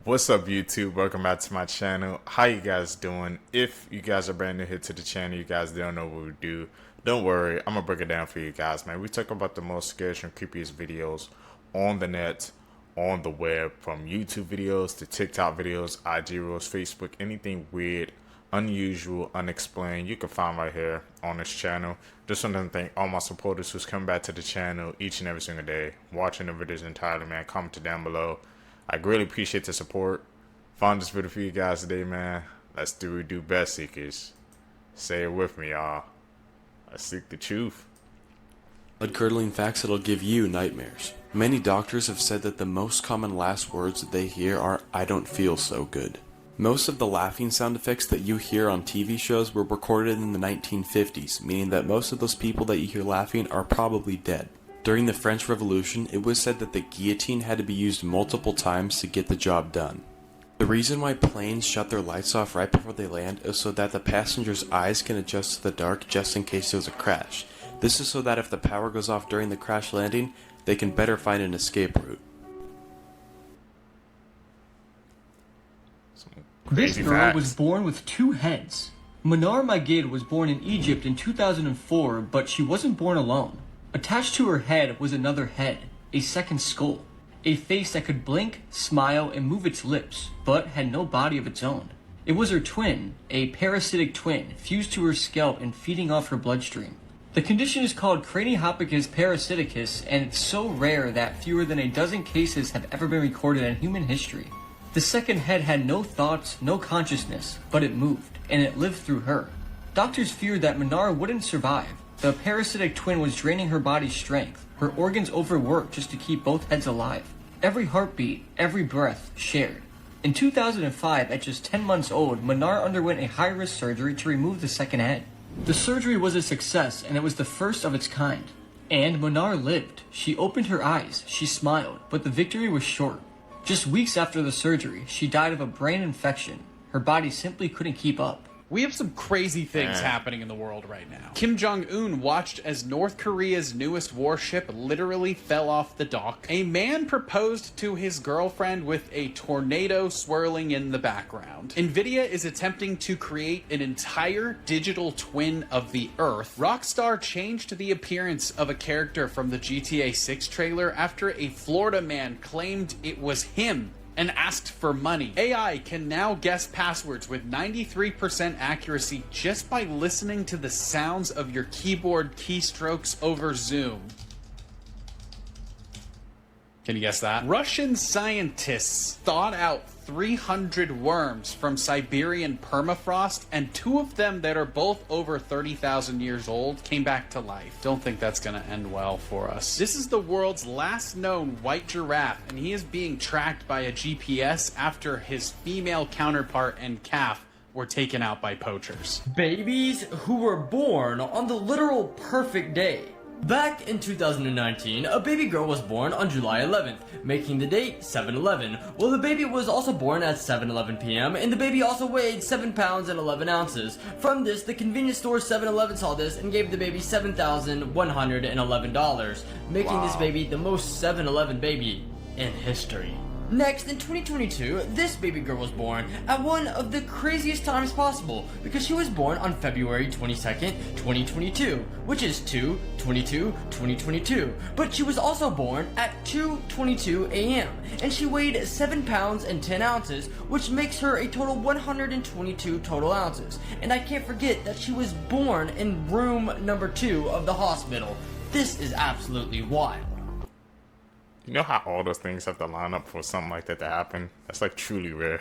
What's up, YouTube? Welcome back to my channel. How you guys doing? If you guys are brand new here to the channel, you guys don't know what we do, don't worry, I'm gonna break it down for you guys, man. We talk about the most scariest and creepiest videos on the net, on the web, from YouTube videos to TikTok videos, IG Reels, Facebook, anything weird, unusual, unexplained, you can find right here on this channel. Just want to thank all my supporters who's coming back to the channel each and every single day, watching the videos entirely, man. Comment down below. I greatly appreciate the support. Found this video for you guys today, man. Let's do what we do best, seekers. Say it with me, y'all. Let's seek the truth. Blood-curdling facts that'll give you nightmares. Many doctors have said that the most common last words that they hear are, "I don't feel so good." Most of the laughing sound effects that you hear on TV shows were recorded in the 1950s, meaning that most of those people that you hear laughing are probably dead. During the French Revolution, it was said that the guillotine had to be used multiple times to get the job done. The reason why planes shut their lights off right before they land is so that the passengers' eyes can adjust to the dark just in case there's a crash. This is so that if the power goes off during the crash landing, they can better find an escape route. This girl was born with two heads. Manar Magid was born in Egypt in 2004, but she wasn't born alone. Attached to her head was another head, a second skull, a face that could blink, smile, and move its lips, but had no body of its own. It was her twin, a parasitic twin, fused to her scalp and feeding off her bloodstream. The condition is called Craniohopicus parasiticus, and it's so rare that fewer than a dozen cases have ever been recorded in human history. The second head had no thoughts, no consciousness, but it moved, and it lived through her. Doctors feared that Manar wouldn't survive. The parasitic twin was draining her body's strength. Her organs overworked just to keep both heads alive. Every heartbeat, every breath, shared. In 2005, at just 10 months old, Manar underwent a high-risk surgery to remove the second head. The surgery was a success, and it was the first of its kind. And Manar lived. She opened her eyes, she smiled, but the victory was short. Just weeks after the surgery, she died of a brain infection. Her body simply couldn't keep up. We have some crazy things happening in the world right now. Kim Jong-un watched as North Korea's newest warship literally fell off the dock. A man proposed to his girlfriend with a tornado swirling in the background. Nvidia is attempting to create an entire digital twin of the Earth. Rockstar changed the appearance of a character from the GTA 6 trailer after a Florida man claimed it was him and asked for money. AI can now guess passwords with 93% accuracy just by listening to the sounds of your keyboard keystrokes over Zoom. Can you guess that? Russian scientists thawed out 300 worms from Siberian permafrost, and two of them that are both over 30,000 years old came back to life. Don't think that's gonna end well for us. This is the world's last known white giraffe, and he is being tracked by a GPS after his female counterpart and calf were taken out by poachers. Babies who were born on the literal perfect day. Back in 2019, a baby girl was born on July 11th, making the date 7/11. Well, the baby was also born at 7:11 p.m., and the baby also weighed 7 pounds and 11 ounces. From this, the convenience store 7-Eleven saw this and gave the baby $7,111, making this baby the most 7-Eleven baby in history. Next, in 2022, this baby girl was born at one of the craziest times possible because she was born on February 22nd, 2022, which is 2/22/2022. But she was also born at 2:22 a.m. and she weighed 7 pounds and 10 ounces, which makes her a total 122 total ounces. And I can't forget that she was born in room number 2 of the hospital. This is absolutely wild. You know how all those things have to line up for something like that to happen? That's like truly rare.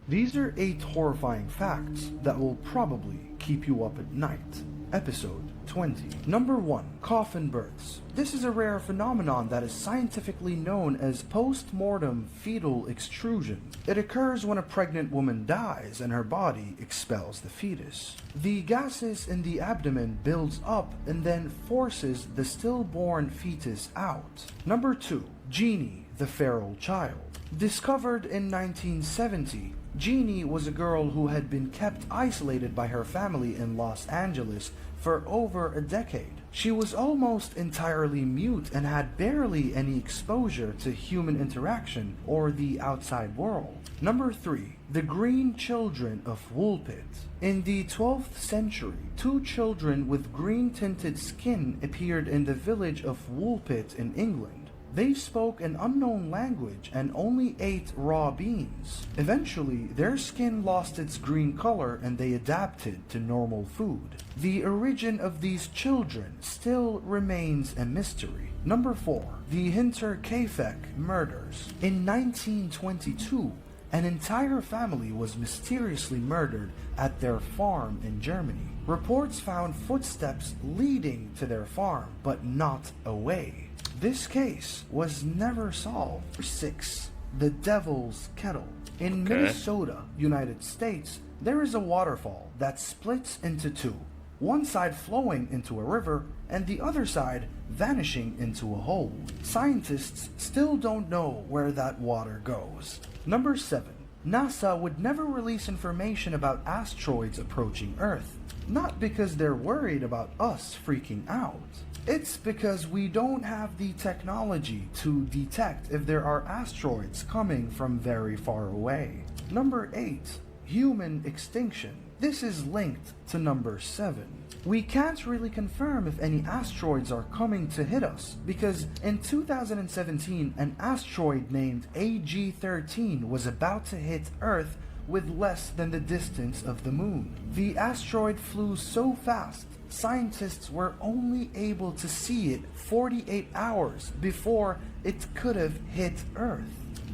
These are 8 horrifying facts that will probably keep you up at night. Episode 20. Number 1. Coffin births. This is a rare phenomenon that is scientifically known as post-mortem fetal extrusion. It occurs when a pregnant woman dies and her body expels the fetus. The gases in the abdomen builds up and then forces the stillborn fetus out. Number 2. Genie, the Pharaoh child. Discovered in 1970, Jeannie was a girl who had been kept isolated by her family in Los Angeles for over a decade. She was almost entirely mute and had barely any exposure to human interaction or the outside world. Number 3. The Green Children of Woolpit. In the 12th century, 2 children with green-tinted skin appeared in the village of Woolpit in England. They spoke an unknown language and only ate raw beans. Eventually, their skin lost its green color and they adapted to normal food. The origin of these children still remains a mystery. Number 4. The Hinterkaifeck murders. In 1922, an entire family was mysteriously murdered at their farm in Germany. Reports found footsteps leading to their farm, but not away. This case was never solved. 6. The Devil's Kettle. In Minnesota, United States, there is a waterfall that splits into 2. One side flowing into a river and the other side vanishing into a hole. Scientists still don't know where that water goes. Number 7. NASA would never release information about asteroids approaching Earth. Not because they're worried about us freaking out. It's because we don't have the technology to detect if there are asteroids coming from very far away. Number 8. Human extinction. This is linked to number 7. We can't really confirm if any asteroids are coming to hit us because in 2017 an asteroid named AG-13 was about to hit Earth with less than the distance of the moon. The asteroid flew so fast, scientists were only able to see it 48 hours before it could have hit Earth.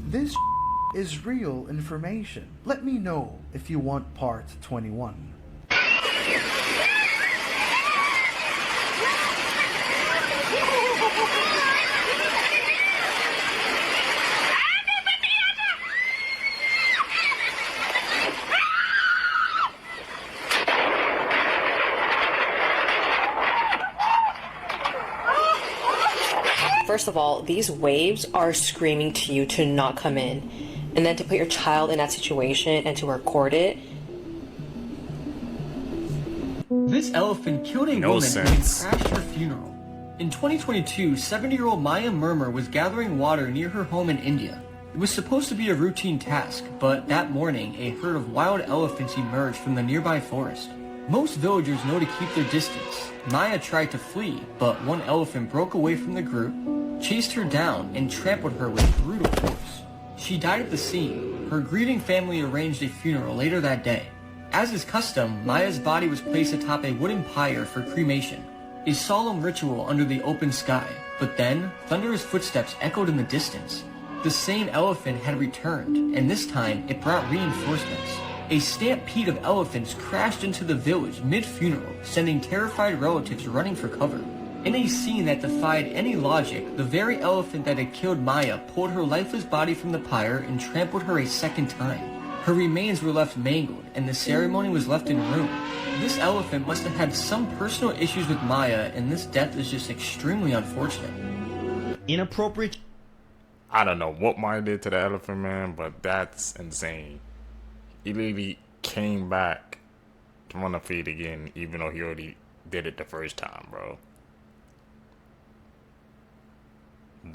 This is real information. Let me know if you want part 21. First of all, these waves are screaming to you to not come in. And then to put your child in that situation and to record it. This elephant killed a woman and crashed her funeral. In 2022, 70-year-old Maya Murmur was gathering water near her home in India. It was supposed to be a routine task, but that morning, a herd of wild elephants emerged from the nearby forest. Most villagers know to keep their distance. Maya tried to flee, but one elephant broke away from the group, chased her down, and trampled her with brutal force. She died at the scene. Her grieving family arranged a funeral later that day. As is custom, Maya's body was placed atop a wooden pyre for cremation, a solemn ritual under the open sky. But then, thunderous footsteps echoed in the distance. The same elephant had returned, and this time it brought reinforcements. A stampede of elephants crashed into the village mid-funeral, sending terrified relatives running for cover. In a scene that defied any logic, the very elephant that had killed Maya pulled her lifeless body from the pyre and trampled her a second time. Her remains were left mangled, and the ceremony was left in ruin. This elephant must have had some personal issues with Maya, and this death is just extremely unfortunate. Inappropriate. I don't know what Maya did to the elephant, man, but that's insane. He literally came back to want to feed again, even though he already did it the first time, bro.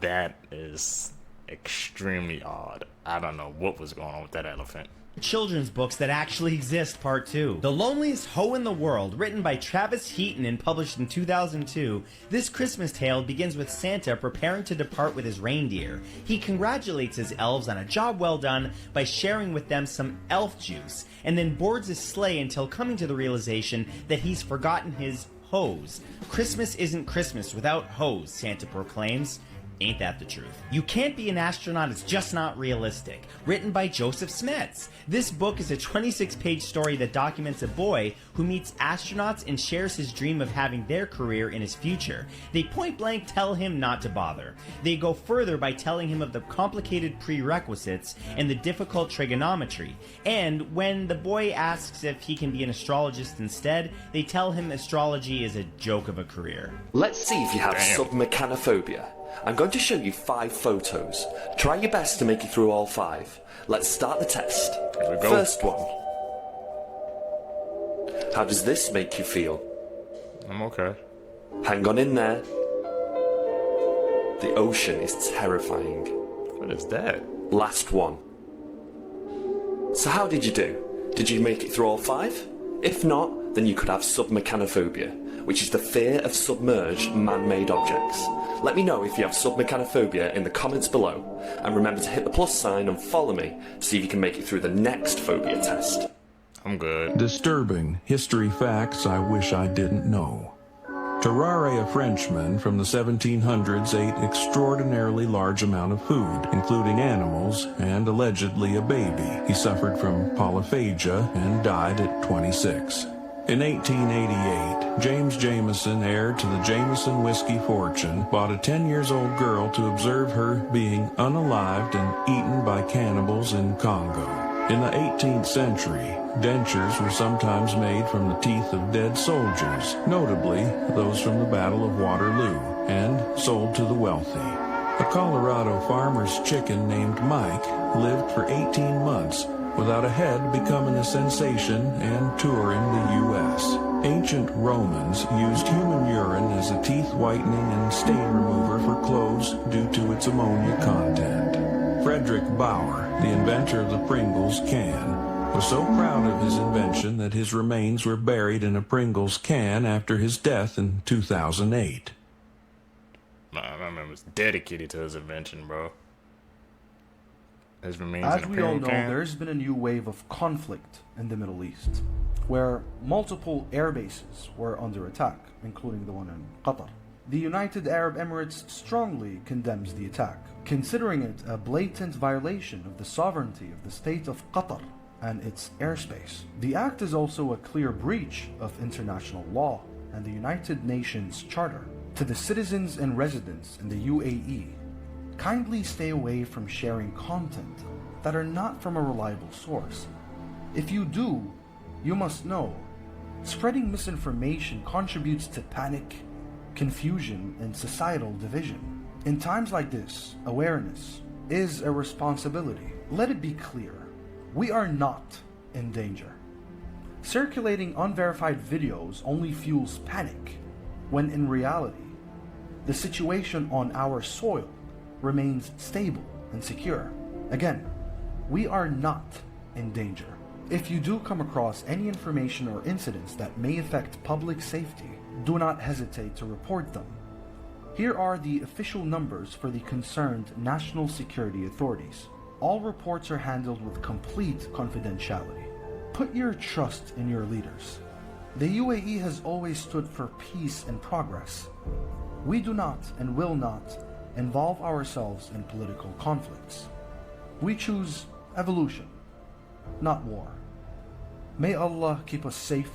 That is extremely odd. I don't know what was going on with that elephant. Children's books that actually exist, part 2. The Loneliest Hoe in the World, written by Travis Heaton and published in 2002, this Christmas tale begins with Santa preparing to depart with his reindeer. He congratulates his elves on a job well done by sharing with them some elf juice, and then boards his sleigh until coming to the realization that he's forgotten his hose. Christmas isn't Christmas without hose, Santa proclaims. Ain't that the truth? You Can't Be an Astronaut is Just Not Realistic, written by Joseph Smets. This book is a 26-page story that documents a boy who meets astronauts and shares his dream of having their career in his future. They point blank tell him not to bother. They go further by telling him of the complicated prerequisites and the difficult trigonometry. And when the boy asks if he can be an astrologist instead, they tell him astrology is a joke of a career. Let's see if you have submechanophobia. I'm going to show you 5 photos. Try your best to make it through all 5. Let's start the test. Here we go. First one. How does this make you feel? I'm okay. Hang on in there. The ocean is terrifying. What is that? Last one. So how did you do? Did you make it through all 5? If not, then you could have submechanophobia, which is the fear of submerged man-made objects. Let me know if you have submechanophobia in the comments below, and remember to hit the plus sign and follow me to see if you can make it through the next phobia test. I'm good. Disturbing history facts I wish I didn't know. Tarare, a Frenchman from the 1700s, ate extraordinarily large amount of food, including animals and allegedly a baby. He suffered from polyphagia and died at 26. In 1888, James Jameson, heir to the Jameson whiskey fortune, bought a 10-year-old girl to observe her being unalived and eaten by cannibals in Congo. In the 18th century, dentures were sometimes made from the teeth of dead soldiers, notably those from the Battle of Waterloo, and sold to the wealthy. A Colorado farmer's chicken named Mike lived for 18 months without a head, becoming a sensation and touring the U.S. Ancient Romans used human urine as a teeth whitening and stain remover for clothes due to its ammonia content. Frederick Bauer, the inventor of the Pringles can, was so proud of his invention that his remains were buried in a Pringles can after his death in 2008. Nah, that man was dedicated to his invention, bro. His remains As in a we all Pringle know, can. there's been a new wave of conflict in the Middle East, where multiple air bases were under attack, including the one in Qatar. The United Arab Emirates strongly condemns the attack, considering it a blatant violation of the sovereignty of the state of Qatar and its airspace. The act is also a clear breach of international law and the United Nations Charter. To the citizens and residents in the UAE, kindly stay away from sharing content that are not from a reliable source. If you do, you must know, spreading misinformation contributes to panic, confusion, and societal division. In times like this, awareness is a responsibility. Let it be clear, we are not in danger. Circulating unverified videos only fuels panic, when in reality, the situation on our soil remains stable and secure. Again, we are not in danger. If you do come across any information or incidents that may affect public safety, do not hesitate to report them. Here are the official numbers for the concerned national security authorities. All reports are handled with complete confidentiality. Put your trust in your leaders. The UAE has always stood for peace and progress. We do not and will not involve ourselves in political conflicts. We choose evolution, not war. May Allah keep us safe,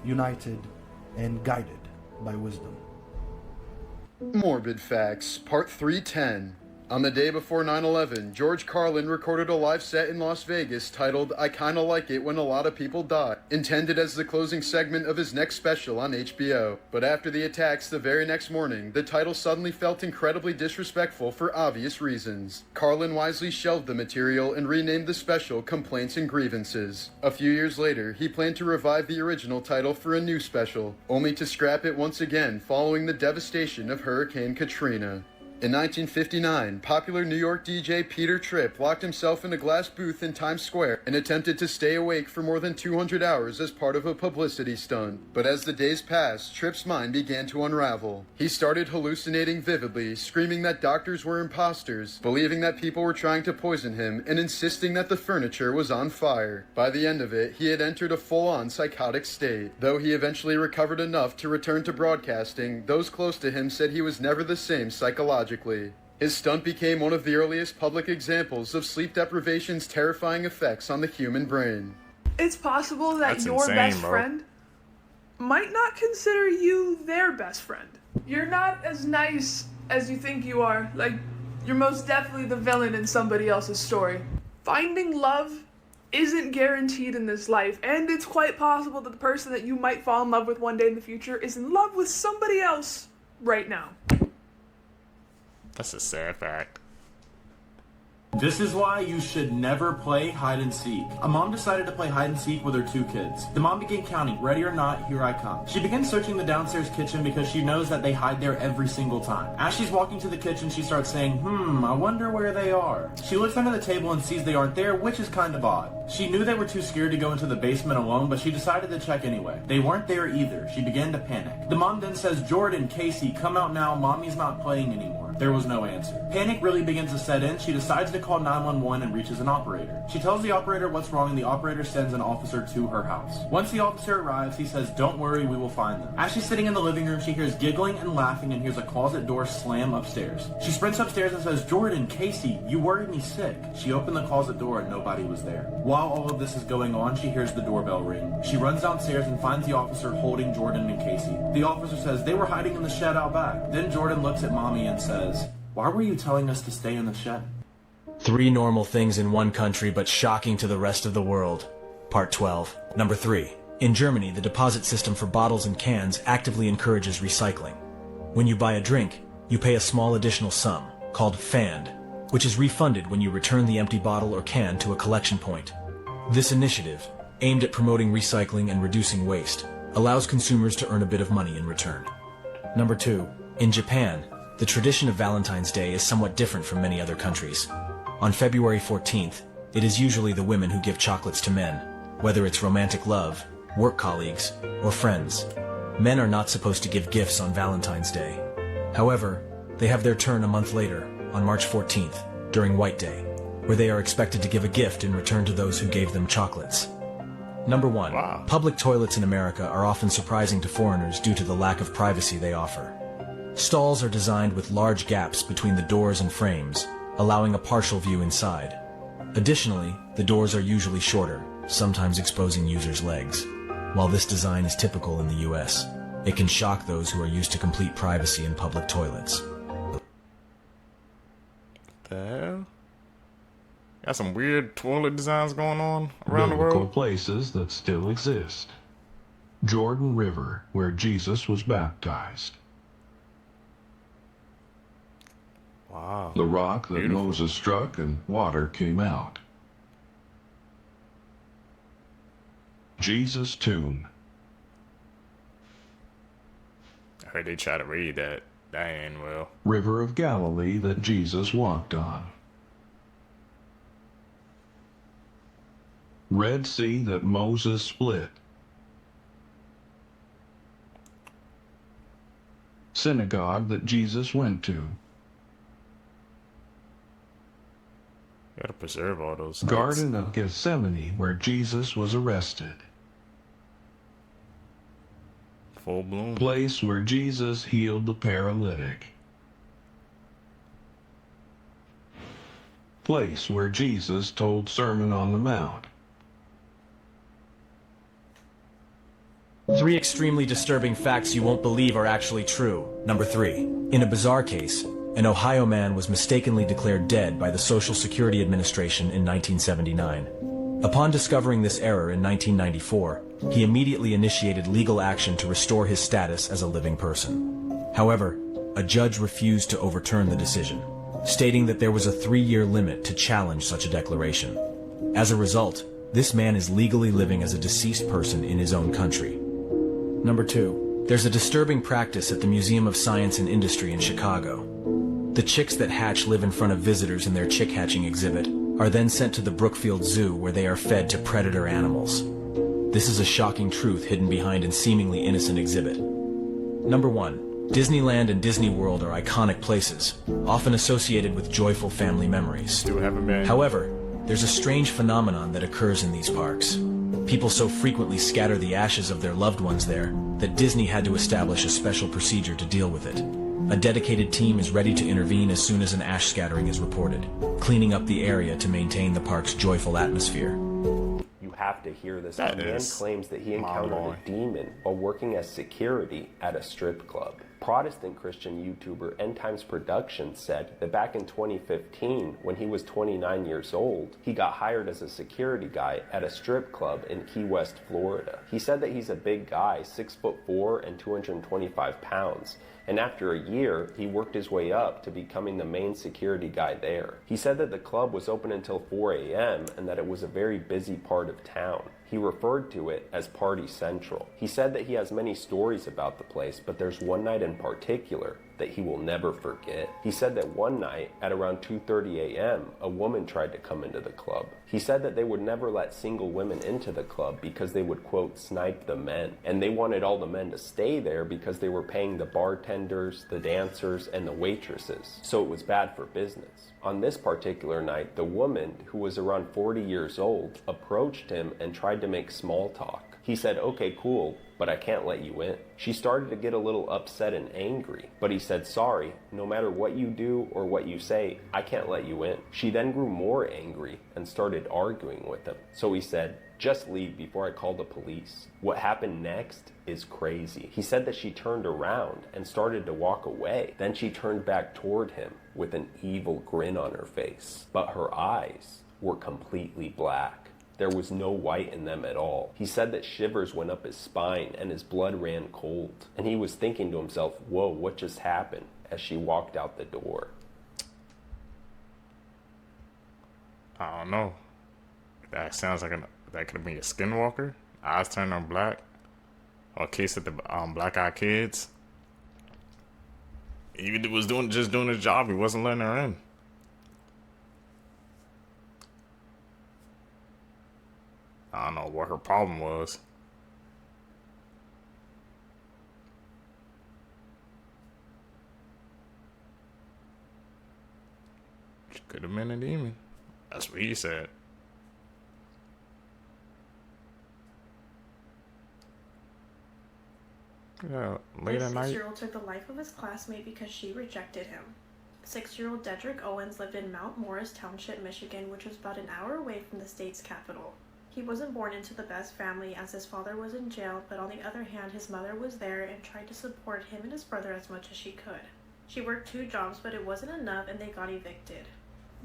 united, and guided by wisdom. Morbid Facts, Part 310. On the day before 9/11, George Carlin recorded a live set in Las Vegas titled I Kinda Like It When a Lot of People Die, intended as the closing segment of his next special on HBO. But after the attacks the very next morning, the title suddenly felt incredibly disrespectful for obvious reasons. Carlin wisely shelved the material and renamed the special Complaints and Grievances. A few years later, he planned to revive the original title for a new special, only to scrap it once again following the devastation of Hurricane Katrina. In 1959, popular New York DJ Peter Tripp locked himself in a glass booth in Times Square and attempted to stay awake for more than 200 hours as part of a publicity stunt. But as the days passed, Tripp's mind began to unravel. He started hallucinating vividly, screaming that doctors were imposters, believing that people were trying to poison him, and insisting that the furniture was on fire. By the end of it, he had entered a full-on psychotic state. Though he eventually recovered enough to return to broadcasting, those close to him said he was never the same psychologically. His stunt became one of the earliest public examples of sleep deprivation's terrifying effects on the human brain. It's possible that That's your insane, best bro. friend might not consider you their best friend. You're not as nice as you think you are. Like, you're most definitely the villain in somebody else's story. Finding love isn't guaranteed in this life, and it's quite possible that the person that you might fall in love with one day in the future is in love with somebody else right now. That's a sad fact. This is why you should never play hide and seek. A mom decided to play hide and seek with her 2 kids. The mom began counting, ready or not, here I come. She begins searching the downstairs kitchen because she knows that they hide there every single time. As she's walking to the kitchen, she starts saying, I wonder where they are. She looks under the table and sees they aren't there, which is kind of odd. She knew they were too scared to go into the basement alone, but she decided to check anyway. They weren't there either. She began to panic. The mom then says, Jordan, Casey, come out now, mommy's not playing anymore. There was no answer. Panic really begins to set in. She decides to call 911 and reaches an operator. She tells the operator what's wrong and the operator sends an officer to her house. Once the officer arrives, he says, don't worry, we will find them. As she's sitting in the living room, she hears giggling and laughing and hears a closet door slam upstairs. She sprints upstairs and says, Jordan, Casey, you worried me sick. She opened the closet door and nobody was there. While all of this is going on, she hears the doorbell ring. She runs downstairs and finds the officer holding Jordan and Casey. The officer says they were hiding in the shed out back. Then Jordan looks at mommy and says, why were you telling us to stay in the shed? 3 normal things in one country but shocking to the rest of the world. Part 12. Number 3. In Germany, the deposit system for bottles and cans actively encourages recycling. When you buy a drink, you pay a small additional sum, called Pfand, which is refunded when you return the empty bottle or can to a collection point. This initiative, aimed at promoting recycling and reducing waste, allows consumers to earn a bit of money in return. Number 2. In Japan, the tradition of Valentine's Day is somewhat different from many other countries. On February 14th, it is usually the women who give chocolates to men, whether it's romantic love, work colleagues, or friends. Men are not supposed to give gifts on Valentine's Day. However, they have their turn a month later, on March 14th, during White Day, where they are expected to give a gift in return to those who gave them chocolates. Number 1. Wow. Public toilets in America are often surprising to foreigners due to the lack of privacy they offer. Stalls are designed with large gaps between the doors and frames, allowing a partial view inside. Additionally, the doors are usually shorter, sometimes exposing users' legs. While this design is typical in the US, it can shock those who are used to complete privacy in public toilets. The hell? Got some weird toilet designs going on around the Biblical world. places that still exist. Jordan River, where Jesus was baptized. Wow. The rock that Beautiful. Moses struck and water came out. Jesus' tomb. I heard they try to read that. That ain't well. River of Galilee that Jesus walked on. Red Sea that Moses split. Synagogue that Jesus went to. Gotta preserve all those sites. Garden of Gethsemane where Jesus was arrested. Full bloom. Place where Jesus healed the paralytic. Place where Jesus told Sermon on the Mount. 3 extremely disturbing facts you won't believe are actually true. Number 3. In a bizarre case, an Ohio man was mistakenly declared dead by the Social Security Administration in 1979. Upon discovering this error in 1994, he immediately initiated legal action to restore his status as a living person. However, a judge refused to overturn the decision, stating that there was a 3-year limit to challenge such a declaration. As a result, this man is legally living as a deceased person in his own country. Number 2. There's a disturbing practice at the Museum of Science and Industry in Chicago. The chicks that hatch live in front of visitors in their chick hatching exhibit are then sent to the Brookfield Zoo where they are fed to predator animals. This is a shocking truth hidden behind a seemingly innocent exhibit. Number 1. Disneyland and Disney World are iconic places, often associated with joyful family memories. Still haven't been. However, there's a strange phenomenon that occurs in these parks. People so frequently scatter the ashes of their loved ones there that Disney had to establish a special procedure to deal with it. A dedicated team is ready to intervene as soon as an ash scattering is reported, cleaning up the area to maintain the park's joyful atmosphere. You have to hear this. That A man is claims that he encountered boy. a demon while working as security at a strip club. Protestant Christian YouTuber End Times Productions said that back in 2015, when he was 29 years old, he got hired as a security guy at a strip club in Key West, Florida. He said that he's a big guy, 6'4" and 225 pounds, and after a year, he worked his way up to becoming the main security guy there. He said that the club was open until 4 a.m. and that it was a very busy part of town. He referred to it as Party Central. He said that he has many stories about the place, but there's one night in particular that he will never forget. He said that one night at around 2:30 a.m., a woman tried to come into the club. He said that they would never let single women into the club because they would, quote, snipe the men. And they wanted all the men to stay there because they were paying the bartenders, the dancers, and the waitresses. So it was bad for business. On this particular night, the woman, who was around 40 years old, approached him and tried to make small talk. He said, okay, cool, but I can't let you in. She started to get a little upset and angry, but he said, sorry, no matter what you do or what you say, I can't let you in. She then grew more angry and started arguing with him. So he said, just leave before I call the police. What happened next is crazy. He said that she turned around and started to walk away. Then she turned back toward him with an evil grin on her face, but her eyes were completely black. There was no white in them at all. He said that shivers went up his spine and his blood ran cold. And he was thinking to himself, whoa, what just happened? As she walked out the door. I don't know. That sounds like that could be a skinwalker. Eyes turned on black. Or a case of the black eyed kids. Even if he was just doing his job, he wasn't letting her in. I don't know what her problem was. She could have been a demon. That's what he said. Yeah, late at night. A 6-year-old took the life of his classmate because she rejected him. 6-year-old Dedrick Owens lived in Mount Morris Township, Michigan, which was about an hour away from the state's capital. He wasn't born into the best family as his father was in jail, but on the other hand, his mother was there and tried to support him and his brother as much as she could. She worked 2 jobs, but it wasn't enough and they got evicted.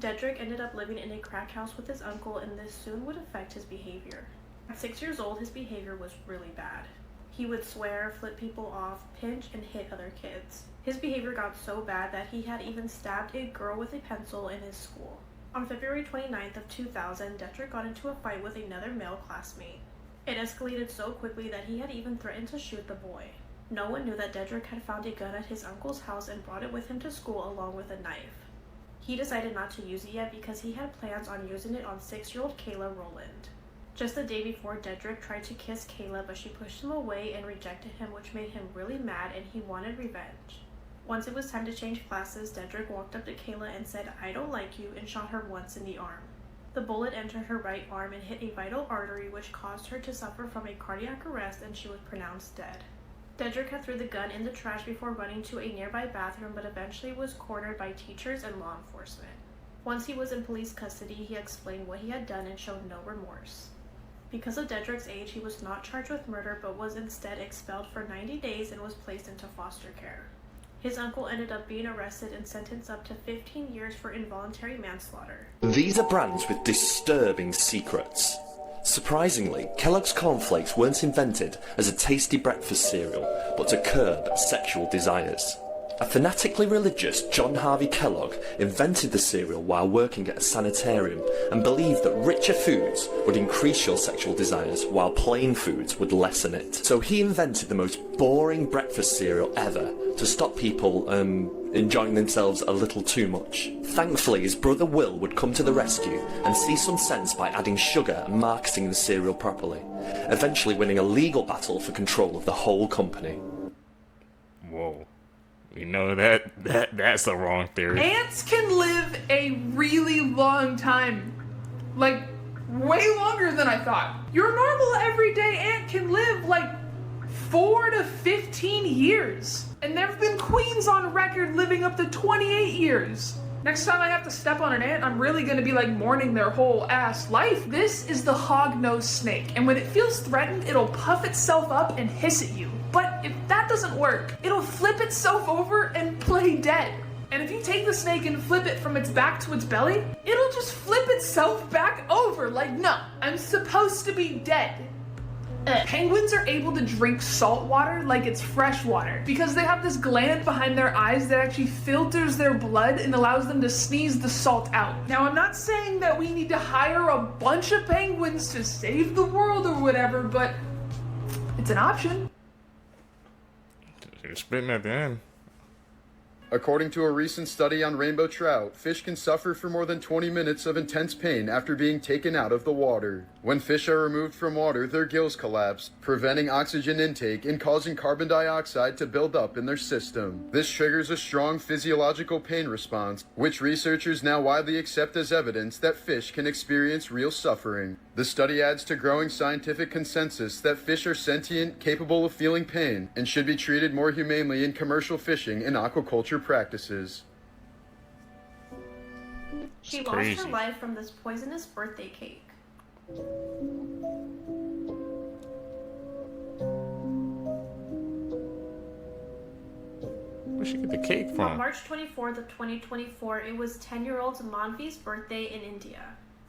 Dedrick ended up living in a crack house with his uncle, and this soon would affect his behavior. At 6 years old, his behavior was really bad. He would swear, flip people off, pinch, and hit other kids. His behavior got so bad that he had even stabbed a girl with a pencil in his school. On February 29th of 2000, Dedrick got into a fight with another male classmate. It escalated so quickly that he had even threatened to shoot the boy. No one knew that Dedrick had found a gun at his uncle's house and brought it with him to school along with a knife. He decided not to use it yet because he had plans on using it on 6-year-old Kayla Rowland. Just the day before, Dedrick tried to kiss Kayla, but she pushed him away and rejected him, which made him really mad and he wanted revenge. Once it was time to change classes, Dedrick walked up to Kayla and said, "I don't like you," and shot her once in the arm. The bullet entered her right arm and hit a vital artery, which caused her to suffer from a cardiac arrest, and she was pronounced dead. Dedrick had threw the gun in the trash before running to a nearby bathroom, but eventually was cornered by teachers and law enforcement. Once he was in police custody, he explained what he had done and showed no remorse. Because of Dedrick's age, he was not charged with murder, but was instead expelled for 90 days and was placed into foster care. His uncle ended up being arrested and sentenced up to 15 years for involuntary manslaughter. These are brands with disturbing secrets. Surprisingly, Kellogg's cornflakes weren't invented as a tasty breakfast cereal, but to curb sexual desires. A fanatically religious John Harvey Kellogg invented the cereal while working at a sanitarium and believed that richer foods would increase your sexual desires while plain foods would lessen it. So he invented the most boring breakfast cereal ever to stop people enjoying themselves a little too much. Thankfully, his brother Will would come to the rescue and see some sense by adding sugar and marketing the cereal properly, eventually winning a legal battle for control of the whole company. Whoa. You know that's the wrong theory. Ants can live a really long time. Like, way longer than I thought. Your normal everyday ant can live like 4 to 15 years. And there have been queens on record living up to 28 years. Next time I have to step on an ant, I'm really gonna be like mourning their whole ass life. This is the hog-nosed snake, and when it feels threatened, it'll puff itself up and hiss at you. But if that doesn't work, it'll flip itself over and play dead. And if you take the snake and flip it from its back to its belly, it'll just flip itself back over like, no, I'm supposed to be dead. Penguins are able to drink salt water like it's fresh water because they have this gland behind their eyes that actually filters their blood and allows them to sneeze the salt out. Now, I'm not saying that we need to hire a bunch of penguins to save the world or whatever, but it's an option. You're spitting at the end. According to a recent study on rainbow trout, fish can suffer for more than 20 minutes of intense pain after being taken out of the water. When fish are removed from water, their gills collapse, preventing oxygen intake and causing carbon dioxide to build up in their system. This triggers a strong physiological pain response, which researchers now widely accept as evidence that fish can experience real suffering. The study adds to growing scientific consensus that fish are sentient, capable of feeling pain, and should be treated more humanely in commercial fishing and aquaculture practices. She lost her life from this poisonous birthday cake. Where'd she get the cake from? On March 24th of 2024, it was 10-year-old Manvi's birthday in India.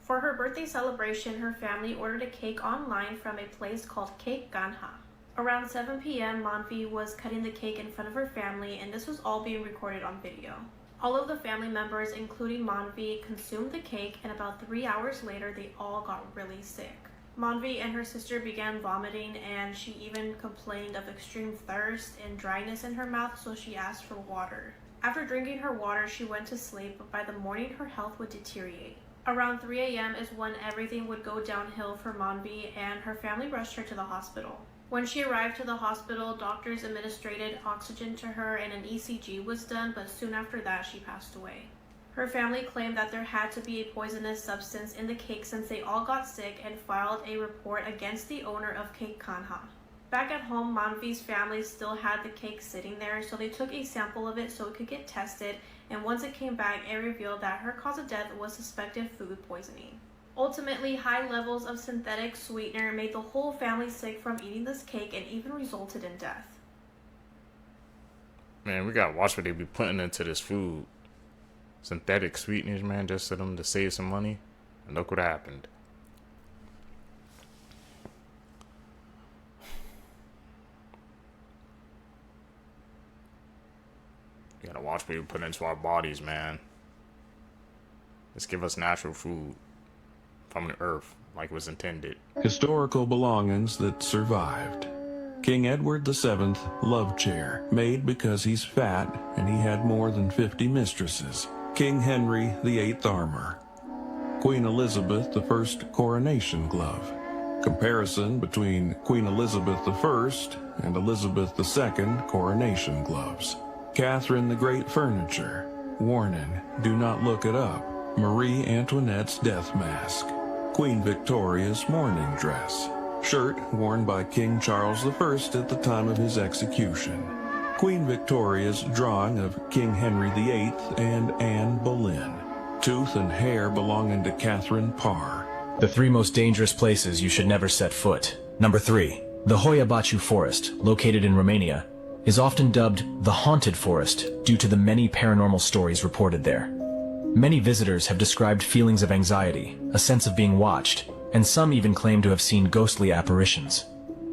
For her birthday celebration, her family ordered a cake online from a place called Cake Ganha. Around 7 p.m., Manvi was cutting the cake in front of her family, and this was all being recorded on video. All of the family members, including Manvi, consumed the cake, and about 3 hours later, they all got really sick. Manvi and her sister began vomiting, and she even complained of extreme thirst and dryness in her mouth, so she asked for water. After drinking her water, she went to sleep, but by the morning, her health would deteriorate. Around 3 a.m. is when everything would go downhill for Manvi, and her family rushed her to the hospital. When she arrived to the hospital, doctors administered oxygen to her and an ECG was done, but soon after that, she passed away. Her family claimed that there had to be a poisonous substance in the cake since they all got sick and filed a report against the owner of Cake Kanha. Back at home, Manvi's family still had the cake sitting there, so they took a sample of it so it could get tested, and once it came back, it revealed that her cause of death was suspected food poisoning. Ultimately, high levels of synthetic sweetener made the whole family sick from eating this cake and even resulted in death. Man, we gotta watch what they be putting into this food. Synthetic sweeteners, man, just for them to save some money. And look what happened. We gotta watch what we put into our bodies, man. Let's give us natural food from the earth, like it was intended. Historical belongings that survived. King Edward VII love chair, made because he's fat and he had more than 50 mistresses. King Henry VIII armor. Queen Elizabeth I coronation glove. Comparison between Queen Elizabeth I and Elizabeth II coronation gloves. Catherine the Great furniture. Warning, do not look it up. Marie Antoinette's death mask. Queen Victoria's mourning dress. Shirt worn by King Charles I at the time of his execution. Queen Victoria's drawing of King Henry VIII and Anne Boleyn. Tooth and hair belonging to Catherine Parr. The 3 most dangerous places you should never set foot. Number 3. The Hoia Baciu Forest, located in Romania, is often dubbed the Haunted Forest due to the many paranormal stories reported there. Many visitors have described feelings of anxiety, a sense of being watched, and some even claim to have seen ghostly apparitions.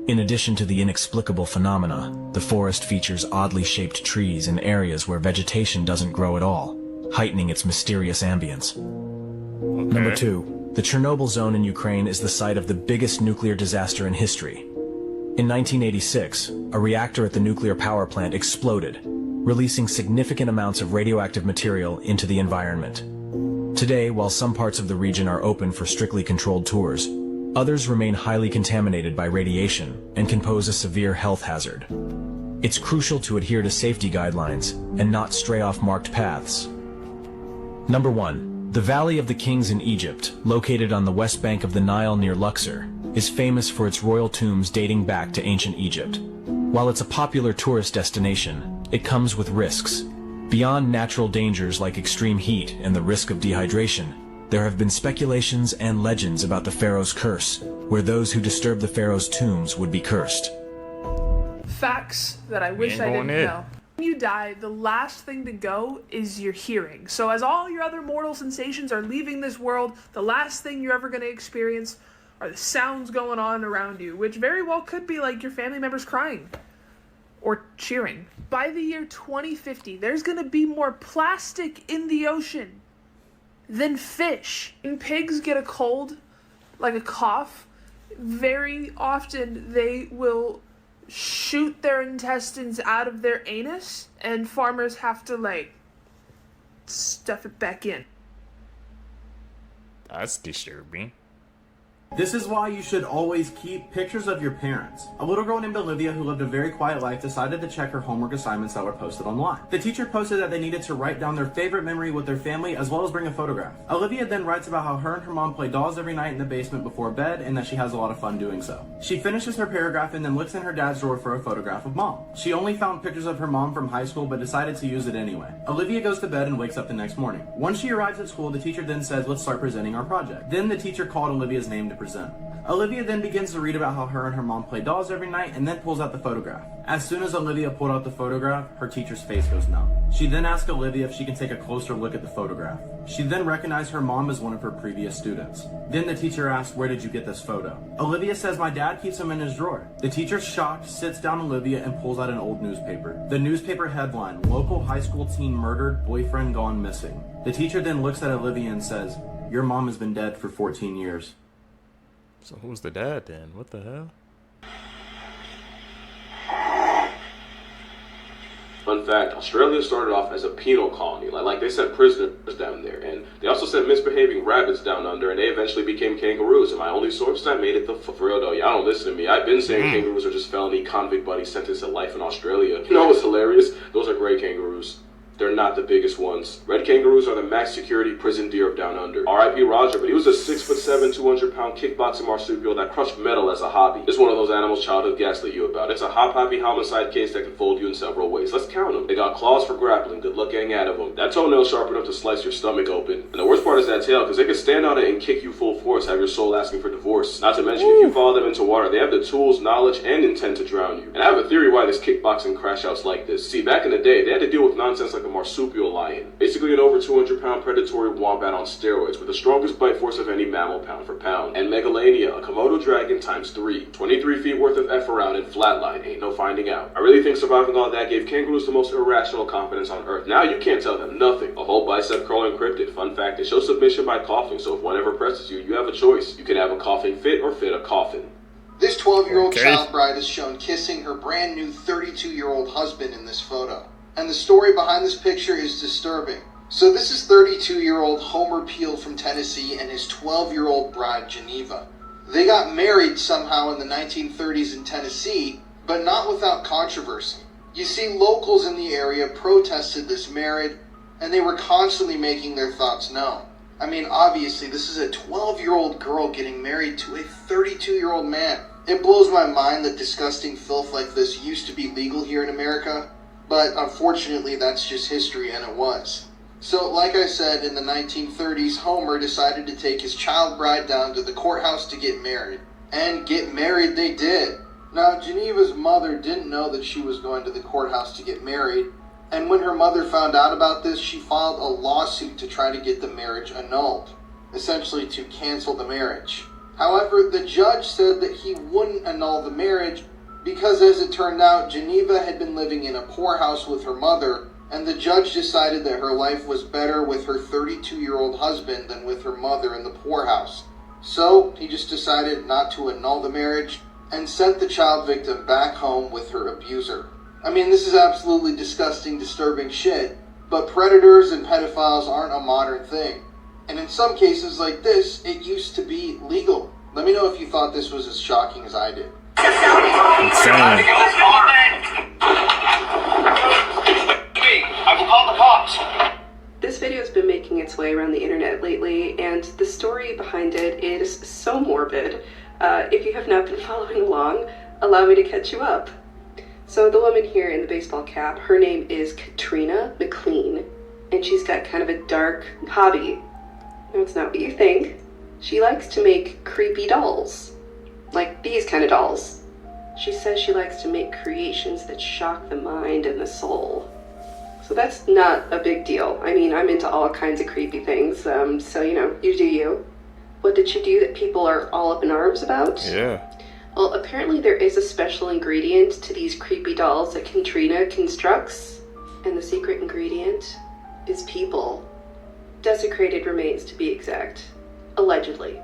In addition to the inexplicable phenomena, the forest features oddly shaped trees in areas where vegetation doesn't grow at all, heightening its mysterious ambience. Okay. Number 2. The Chernobyl zone in Ukraine is the site of the biggest nuclear disaster in history. In 1986, a reactor at the nuclear power plant exploded, releasing significant amounts of radioactive material into the environment. Today, while some parts of the region are open for strictly controlled tours, others remain highly contaminated by radiation and can pose a severe health hazard. It's crucial to adhere to safety guidelines and not stray off marked paths. Number 1. The Valley of the Kings in Egypt, located on the west bank of the Nile near Luxor, is famous for its royal tombs dating back to ancient Egypt. While it's a popular tourist destination, it comes with risks. Beyond natural dangers like extreme heat and the risk of dehydration, there have been speculations and legends about the Pharaoh's curse, where those who disturb the Pharaoh's tombs would be cursed. Facts that I wish I didn't know. When you die, the last thing to go is your hearing. So as all your other mortal sensations are leaving this world, the last thing you're ever going to experience are the sounds going on around you, which very well could be like your family members crying or cheering. By the year 2050, there's going to be more plastic in the ocean than fish. When pigs get a cold, like a cough, very often they will shoot their intestines out of their anus, and farmers have to, like, stuff it back in. That's disturbing. This is why you should always keep pictures of your parents. A little girl named Olivia, who lived a very quiet life, decided to check her homework assignments that were posted online. The teacher posted that they needed to write down their favorite memory with their family as well as bring a photograph. Olivia then writes about how her and her mom play dolls every night in the basement before bed and that she has a lot of fun doing so. She finishes her paragraph and then looks in her dad's drawer for a photograph of mom. She only found pictures of her mom from high school but decided to use it anyway. Olivia goes to bed and wakes up the next morning. Once she arrives at school, the teacher then says, let's start presenting our project. Then the teacher called Olivia's name to present. Olivia then begins to read about how her and her mom play dolls every night and then pulls out the photograph. As soon as Olivia pulled out the photograph, her teacher's face goes numb. She then asks Olivia if she can take a closer look at the photograph. She then recognized her mom as one of her previous students. Then the teacher asks, where did you get this photo? Olivia says, my dad keeps them in his drawer. The teacher, shocked, sits down Olivia and pulls out an old newspaper. The newspaper headline, local high school teen murdered, boyfriend gone missing. The teacher then looks at Olivia and says, your mom has been dead for 14 years. So who's the dad then? What the hell? Fun fact, Australia started off as a penal colony. Like they sent prisoners down there, and they also sent misbehaving rabbits down under, and they eventually became kangaroos. And my only source that made it for real though, y'all don't listen to me. I've been saying kangaroos are just felony convict buddies sentenced to life in Australia. You know what's hilarious? Those are great kangaroos. They're not the biggest ones. Red kangaroos are the max security prison deer of down under. R.I.P. Roger, but he was a 6'7", 200-pound kickboxing marsupial that crushed metal as a hobby. It's one of those animals childhood gaslit you about. It's a hop-happy homicide case that can fold you in several ways. Let's count them. They got claws for grappling. Good luck getting out of them. That toenail sharp enough to slice your stomach open. And the worst part is that tail, because they can stand on it and kick you full force, have your soul asking for divorce. Not to mention, if you follow them into water, they have the tools, knowledge, and intent to drown you. And I have a theory why this kickboxing crash out's like this. See, back in the day, they had to deal with nonsense like a marsupial lion. Basically an over 200-pound predatory wombat on steroids with the strongest bite force of any mammal pound for pound. And Megalania, a Komodo dragon times 3. 23 feet worth of F around and flatline, ain't no finding out. I really think surviving all that gave kangaroos the most irrational confidence on Earth. Now you can't tell them nothing. A whole bicep curl encrypted. Fun fact, it shows submission by coughing, so if one ever presses you, you have a choice. You can have a coughing fit or fit a coffin. This 12-year-old child bride is shown kissing her brand new 32-year-old husband in this photo. And the story behind this picture is disturbing. So this is 32-year-old Homer Peel from Tennessee and his 12-year-old bride, Geneva. They got married somehow in the 1930s in Tennessee, but not without controversy. You see, locals in the area protested this marriage, and they were constantly making their thoughts known. I mean, obviously, this is a 12-year-old girl getting married to a 32-year-old man. It blows my mind that disgusting filth like this used to be legal here in America. But unfortunately, that's just history, and it was. So, like I said, in the 1930s, Homer decided to take his child bride down to the courthouse to get married. And get married they did. Now, Geneva's mother didn't know that she was going to the courthouse to get married, and when her mother found out about this, she filed a lawsuit to try to get the marriage annulled, essentially to cancel the marriage. However, the judge said that he wouldn't annul the marriage because, as it turned out, Geneva had been living in a poorhouse with her mother, and the judge decided that her life was better with her 32-year-old husband than with her mother in the poorhouse. So, he just decided not to annul the marriage and sent the child victim back home with her abuser. I mean, this is absolutely disgusting, disturbing shit, but predators and pedophiles aren't a modern thing. And in some cases like this, it used to be legal. Let me know if you thought this was as shocking as I did. I will call the cops. This video has been making its way around the internet lately, and the story behind it is so morbid. If you have not been following along, allow me to catch you up. So the woman here in the baseball cap, her name is Katrina McLean, and she's got kind of a dark hobby. No, it's not what you think. She likes to make creepy dolls. Like these kind of dolls. She says she likes to make creations that shock the mind and the soul. So that's not a big deal. I mean, I'm into all kinds of creepy things, so you know, you do you. What did she do that people are all up in arms about? Yeah. Well, apparently there is a special ingredient to these creepy dolls that Katrina constructs, and the secret ingredient is people. Desecrated remains, to be exact. Allegedly.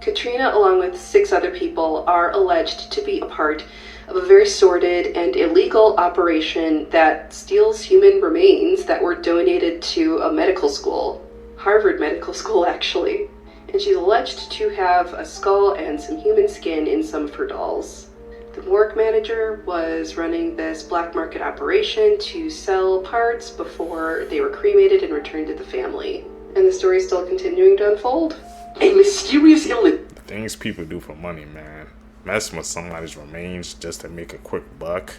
Katrina, along with 6 other people, are alleged to be a part of a very sordid and illegal operation that steals human remains that were donated to a medical school. Harvard Medical School, actually. And she's alleged to have a skull and some human skin in some of her dolls. The morgue manager was running this black market operation to sell parts before they were cremated and returned to the family. And the story is still continuing to unfold. A mysterious illness. The things people do for money, man. Messing with somebody's remains just to make a quick buck.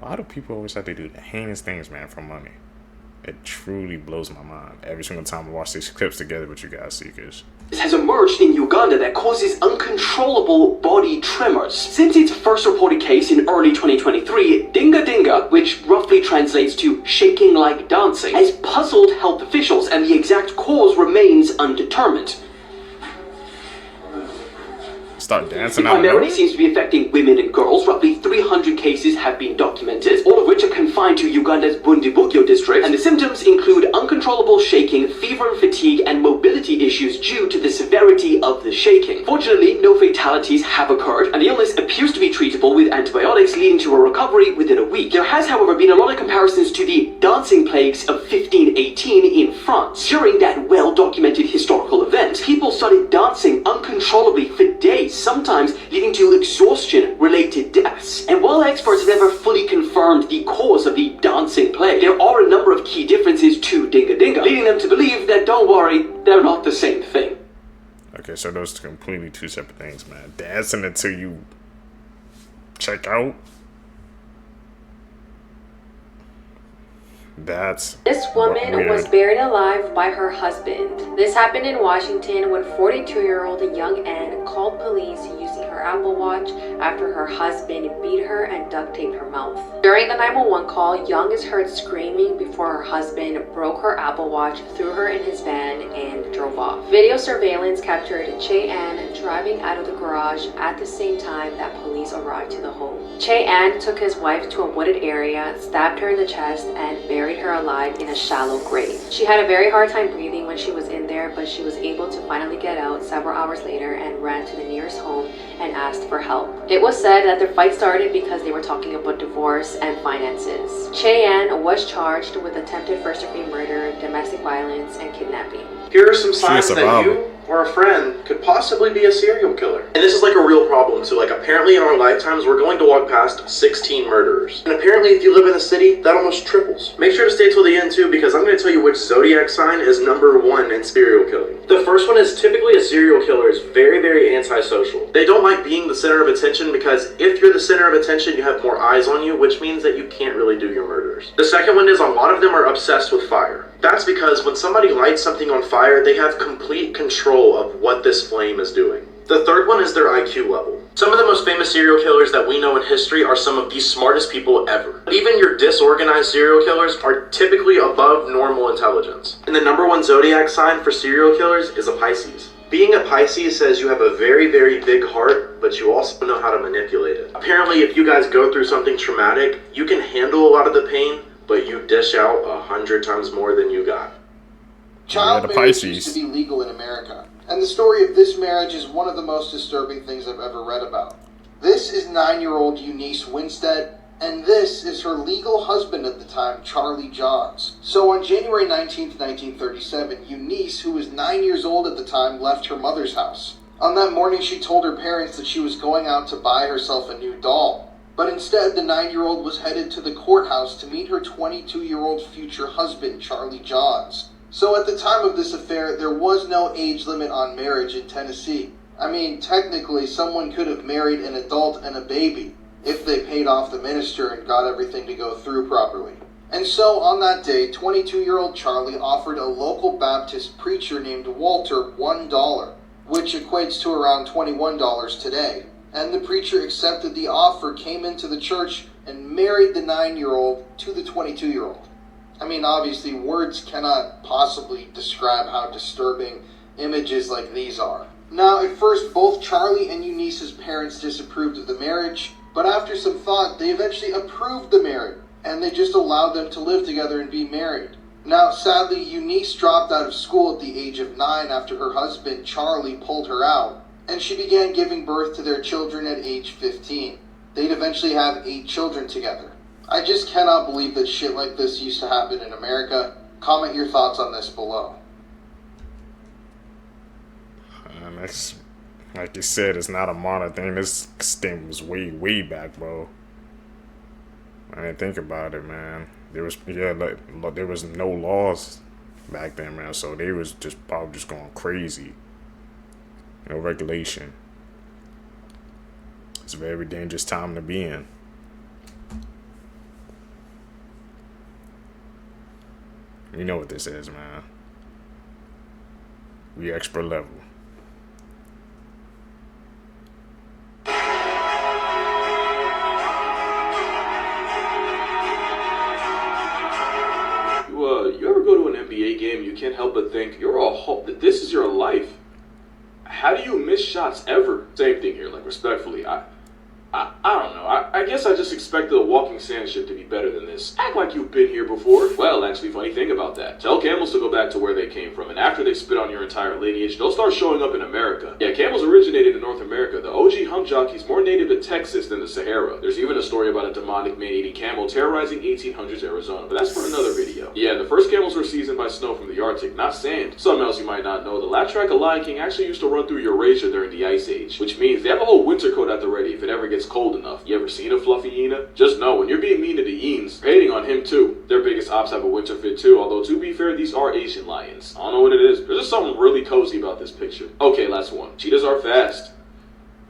Why do people always have to do the heinous things, man, for money? It truly blows my mind every single time I watch these clips together with you guys, Seekers. Has emerged in Uganda that causes uncontrollable body tremors. Since its first reported case in early 2023, Dinga Dinga, which roughly translates to shaking like dancing, has puzzled health officials, and the exact cause remains undetermined. Start dancing It out primarily loud. seems to be affecting women and girls. Roughly 300 cases have been documented, all of which are confined to Uganda's Bundibugyo district, and the symptoms include uncontrollable shaking, fever and fatigue, and mobility issues due to the severity of the shaking. Fortunately, no fatalities have occurred, and the illness appears to be treatable with antibiotics, leading to a recovery within a week. There has, however, been a lot of comparisons to the dancing plagues of 1518 in France. During that well-documented historical event, people started dancing uncontrollably for days, sometimes leading to exhaustion-related deaths. And while experts have never fully confirmed the cause of the dancing plague, there are a number of key differences to Dinga Dinga, leading them to believe that, don't worry, they're not the same thing. Okay, so those are completely 2 separate things, man. Dancing until you check out. This woman was buried alive by her husband. This happened in Washington when 42-year-old young Ann called police using her Apple Watch after her husband beat her and duct taped her mouth. During the 911 call, Young is heard screaming before her husband broke her Apple Watch, threw her in his van, and drove off. Video surveillance captured Che Ann driving out of the garage at the same time that police arrived to the home. Che Ann took his wife to a wooded area, stabbed her in the chest, and buried her alive in a shallow grave. She had a very hard time breathing when she was in there, but she was able to finally get out several hours later and ran to the nearest home and asked for help. It was said that their fight started because they were talking about divorce and finances. Che Ann was charged with attempted first-degree murder, domestic violence, and kidnapping. Here are some signs that you or a friend could possibly be a serial killer. And this is like a real problem too. Like apparently in our lifetimes, we're going to walk past 16 murderers. And apparently if you live in the city, that almost triples. Make sure to stay till the end too, because I'm going to tell you which zodiac sign is number 1 in serial killing. The first one is typically a serial killer is very, very antisocial. They don't like being the center of attention because if you're the center of attention, you have more eyes on you, which means that you can't really do your murders. The second one is a lot of them are obsessed with fire. That's because when somebody lights something on fire, they have complete control of what this flame is doing. The third one is their IQ level. Some of the most famous serial killers that we know in history are some of the smartest people ever. Even your disorganized serial killers are typically above normal intelligence. And the number 1 zodiac sign for serial killers is a Pisces. Being a Pisces says you have a very, very big heart, but you also know how to manipulate it. Apparently, if you guys go through something traumatic, you can handle a lot of the pain, but you dish out 100 times more than you got. Child marriage used to be legal in America, and the story of this marriage is one of the most disturbing things I've ever read about. This is 9-year-old Eunice Winstead, and this is her legal husband at the time, Charlie Johns. So on January 19th, 1937, Eunice, who was 9 years old at the time, left her mother's house. On that morning, she told her parents that she was going out to buy herself a new doll. But instead, the 9-year-old was headed to the courthouse to meet her 22-year-old future husband, Charlie Johns. So at the time of this affair, there was no age limit on marriage in Tennessee. I mean, technically, someone could have married an adult and a baby if they paid off the minister and got everything to go through properly. And so on that day, 22-year-old Charlie offered a local Baptist preacher named Walter $1, which equates to around $21 today. And the preacher accepted the offer, came into the church, and married the 9-year-old to the 22-year-old. I mean, obviously, words cannot possibly describe how disturbing images like these are. Now, at first, both Charlie and Eunice's parents disapproved of the marriage, but after some thought, they eventually approved the marriage, and they just allowed them to live together and be married. Now, sadly, Eunice dropped out of school at the age of 9 after her husband, Charlie, pulled her out, and she began giving birth to their children at age 15. They'd eventually have 8 children together. I just cannot believe that shit like this used to happen in America. Comment your thoughts on this below. And that's, like you said, it's not a modern thing. This thing was way back, bro. I didn't think about it, man. There was there was no laws back then, man. So they was just probably just going crazy. No regulation. It's a very dangerous time to be in. You know what this is, man. We expert level. You ever go to an NBA game, you can't help but think, this is your life. How do you miss shots ever? Same thing here, like, respectfully, I don't know. I guess I just expected a walking sand ship to be better than this. Act like you've been here before. Well, actually, funny thing about that. Tell camels to go back to where they came from, and after they spit on your entire lineage, they'll start showing up in America. Yeah, camels originated in North America. The OG hump jockey's more native to Texas than the Sahara. There's even a story about a demonic man-eating camel terrorizing 1800s Arizona, but that's for another video. Yeah, the first camels were seasoned by snow from the Arctic, not sand. Something else you might not know, the laugh track of Lion King actually used to run through Eurasia during the Ice Age, which means they have a whole winter coat at the ready if it ever gets cold enough. You ever seen a fluffy hyena? Just know, when you're being mean to the hyens, you're hating on him too. Their biggest ops have a winter fit too, although to be fair, these are Asian lions. I don't know what it is, there's just something really cozy about this picture. Okay, last one. Cheetahs are fast.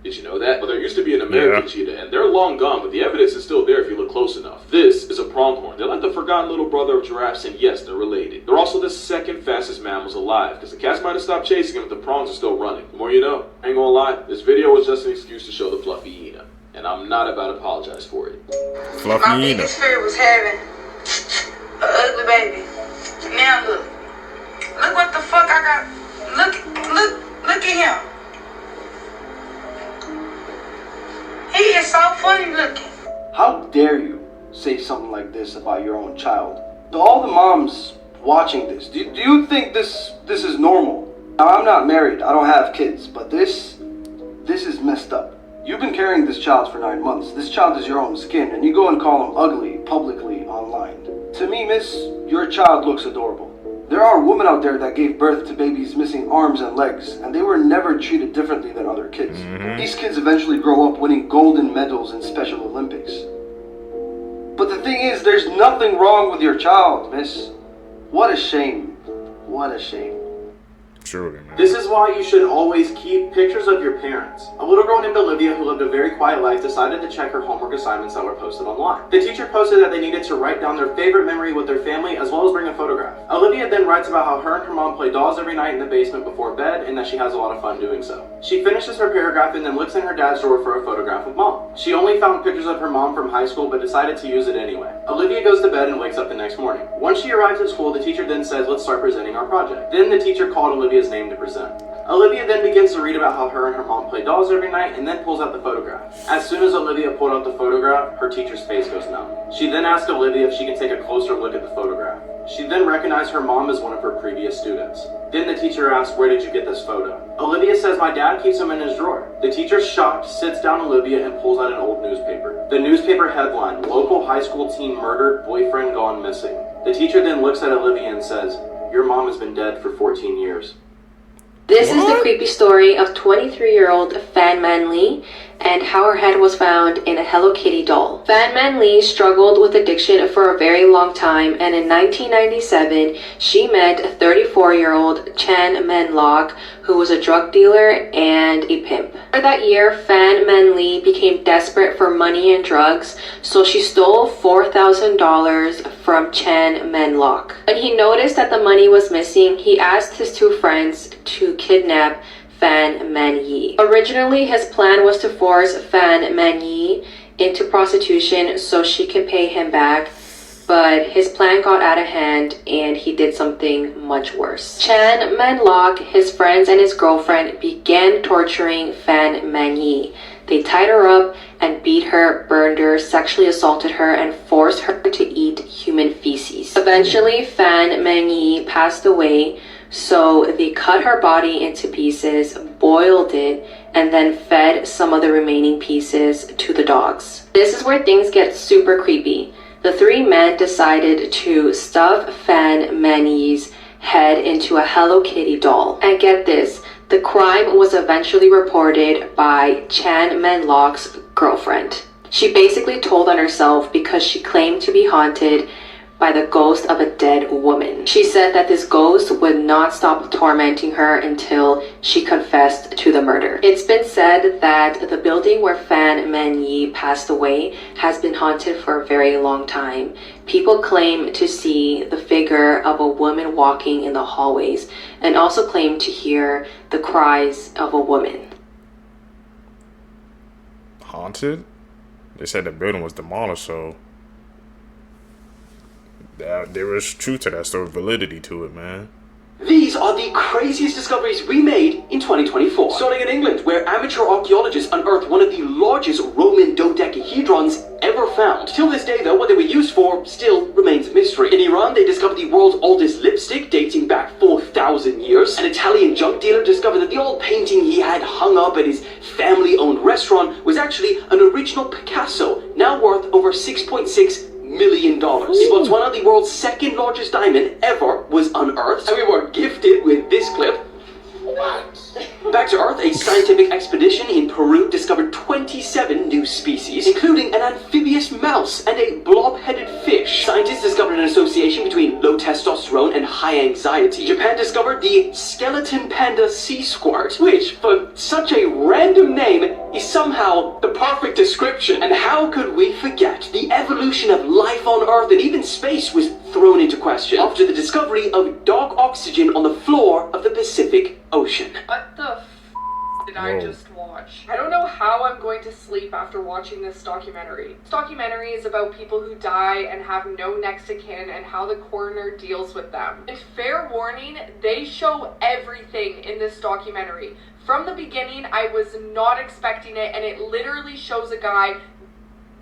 Did you know that? Well, there used to be an American cheetah, and they're long gone, but the evidence is still there if you look close enough. This is a pronghorn. They're like the forgotten little brother of giraffes, and yes, they're related. They're also the second fastest mammals alive, because the cats might have stopped chasing them, but the prongs are still running. The more you know. I ain't gonna lie, this video was just an excuse to show the fluffy hyena, and I'm not about to apologize for it. Fluffy My biggest fear was having an ugly baby. Now look what the fuck I got. Look at him. He is so funny looking. How dare you say something like this about your own child? To all the moms watching this, do you think this is normal? Now, I'm not married, I don't have kids, but this is messed up. You've been carrying this child for 9 months. This child is your own skin, and you go and call him ugly publicly online. To me, miss, your child looks adorable. There are women out there that gave birth to babies missing arms and legs, and they were never treated differently than other kids. These kids eventually grow up winning golden medals in Special Olympics. But the thing is, there's nothing wrong with your child, miss. What a shame. What a shame. Truly, man. This is why you should always keep pictures of your parents. A little girl named Olivia who lived a very quiet life decided to check her homework assignments that were posted online. The teacher posted that they needed to write down their favorite memory with their family as well as bring a photograph. Olivia then writes about how her and her mom play dolls every night in the basement before bed and that she has a lot of fun doing so. She finishes her paragraph and then looks in her dad's drawer for a photograph of mom. She only found pictures of her mom from high school but decided to use it anyway. Olivia goes to bed and wakes up the next morning. Once she arrives at school, the teacher then says, let's start presenting our project. Then the teacher called Olivia's name to present. Olivia then begins to read about how her and her mom play dolls every night and then pulls out the photograph. As soon as Olivia pulled out the photograph, her teacher's face goes numb. She then asked Olivia if she can take a closer look at the photograph. She then recognized her mom as one of her previous students. Then the teacher asked, where did you get this photo? Olivia says, my dad keeps them in his drawer. The teacher, shocked, sits down Olivia and pulls out an old newspaper. The newspaper headline, local high school teen murdered, boyfriend gone missing. The teacher then looks at Olivia and says, your mom has been dead for 14 years. This is the creepy story of 23-year-old Fan Man Lee and how her head was found in a Hello Kitty doll. Fan Man Lee struggled with addiction for a very long time, and in 1997, she met 34-year-old Chan Man Lok, who was a drug dealer and a pimp. For that year, Fan Man Lee became desperate for money and drugs, so she stole $4,000 from Chan Man Lok. When he noticed that the money was missing, he asked his two friends to kidnap Fan Man Yi. Originally, his plan was to force Fan Man Yi into prostitution so she can pay him back, but his plan got out of hand and he did something much worse. Chan Man-lok, his friends, and his girlfriend began torturing Fan Man-yi. They tied her up and beat her, burned her, sexually assaulted her, and forced her to eat human feces. Eventually, Fan Man-yi passed away, so they cut her body into pieces, boiled it, and then fed some of the remaining pieces to the dogs. This is where things get super creepy. The three men decided to stuff Fan Man-yi's head into a Hello Kitty doll. And get this, the crime was eventually reported by Chan Man-lok's girlfriend. She basically told on herself because she claimed to be haunted by the ghost of a dead woman. She said that this ghost would not stop tormenting her until she confessed to the murder. It's been said that the building where Fan Man-yi passed away has been haunted for a very long time. People claim to see the figure of a woman walking in the hallways and also claim to hear the cries of a woman. Haunted? They said the building was demolished, so there was truth to that story, validity to it, man. These are the craziest discoveries we made in 2024. Starting in England, where amateur archaeologists unearthed one of the largest Roman dodecahedrons ever found. Till this day, though, what they were used for still remains a mystery. In Iran, they discovered the world's oldest lipstick, dating back 4,000 years. An Italian junk dealer discovered that the old painting he had hung up at his family-owned restaurant was actually an original Picasso, now worth over $6.6 million. In Botswana, the world's second largest diamond ever was unearthed, and we were gifted with this clip. What? Back to Earth, a scientific expedition in Peru discovered 27 new species, including an amphibious mouse and a blob-headed fish. Scientists discovered an association between low testosterone and high anxiety. Japan discovered the skeleton panda sea squirt, which, for such a random name, is somehow the perfect description. And how could we forget? The evolution of life on Earth and even space was thrown into question after the discovery of dark oxygen on the floor of the Pacific Ocean. What the did I just watch? I don't know how I'm going to sleep after watching this documentary. This documentary is about people who die and have no next of kin and how the coroner deals with them. And fair warning, they show everything in this documentary. From the beginning, I was not expecting it, and it literally shows a guy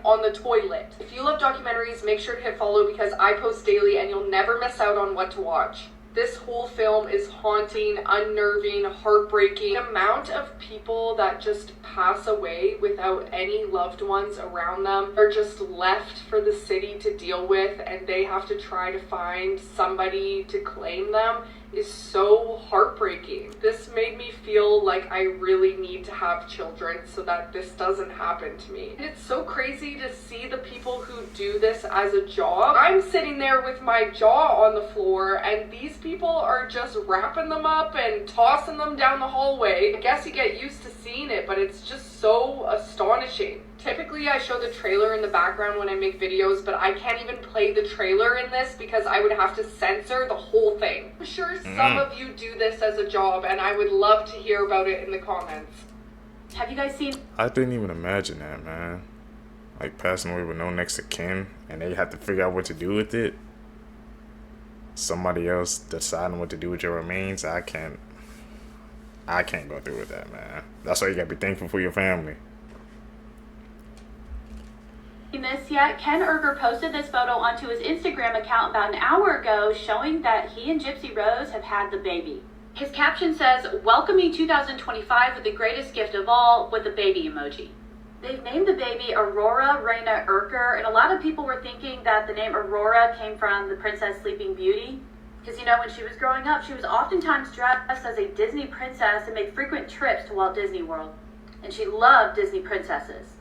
on the toilet. If you love documentaries, make sure to hit follow because I post daily and you'll never miss out on what to watch. This whole film is haunting, unnerving, heartbreaking. The amount of people that just pass away without any loved ones around them are just left for the city to deal with, and they have to try to find somebody to claim them is so heartbreaking. This made me feel like I really need to have children so that this doesn't happen to me. And it's so crazy to see the people who do this as a job. I'm sitting there with my jaw on the floor and these people are just wrapping them up and tossing them down the hallway. I guess you get used to seeing it, but it's just so astonishing. Typically I show the trailer in the background when I make videos, but I can't even play the trailer in this because I would have to censor the whole thing. I'm sure some of you do this as a job and I would love to hear about it in the comments. Have you guys seen? I didn't even imagine that, man. Like passing away with no next of kin and they have to figure out what to do with it. Somebody else deciding what to do with your remains. I can't go through with that, man. That's why you gotta be thankful for your family. This yet, Ken Urger posted this photo onto his Instagram account about an hour ago showing that he and Gypsy Rose have had the baby. His caption says, "Welcoming 2025 with the greatest gift of all," with the baby emoji. They've named the baby Aurora Reina Urker, and a lot of people were thinking that the name Aurora came from the Princess Sleeping Beauty. Because, you know, when she was growing up, she was oftentimes dressed as a Disney princess and made frequent trips to Walt Disney World. And she loved Disney princesses.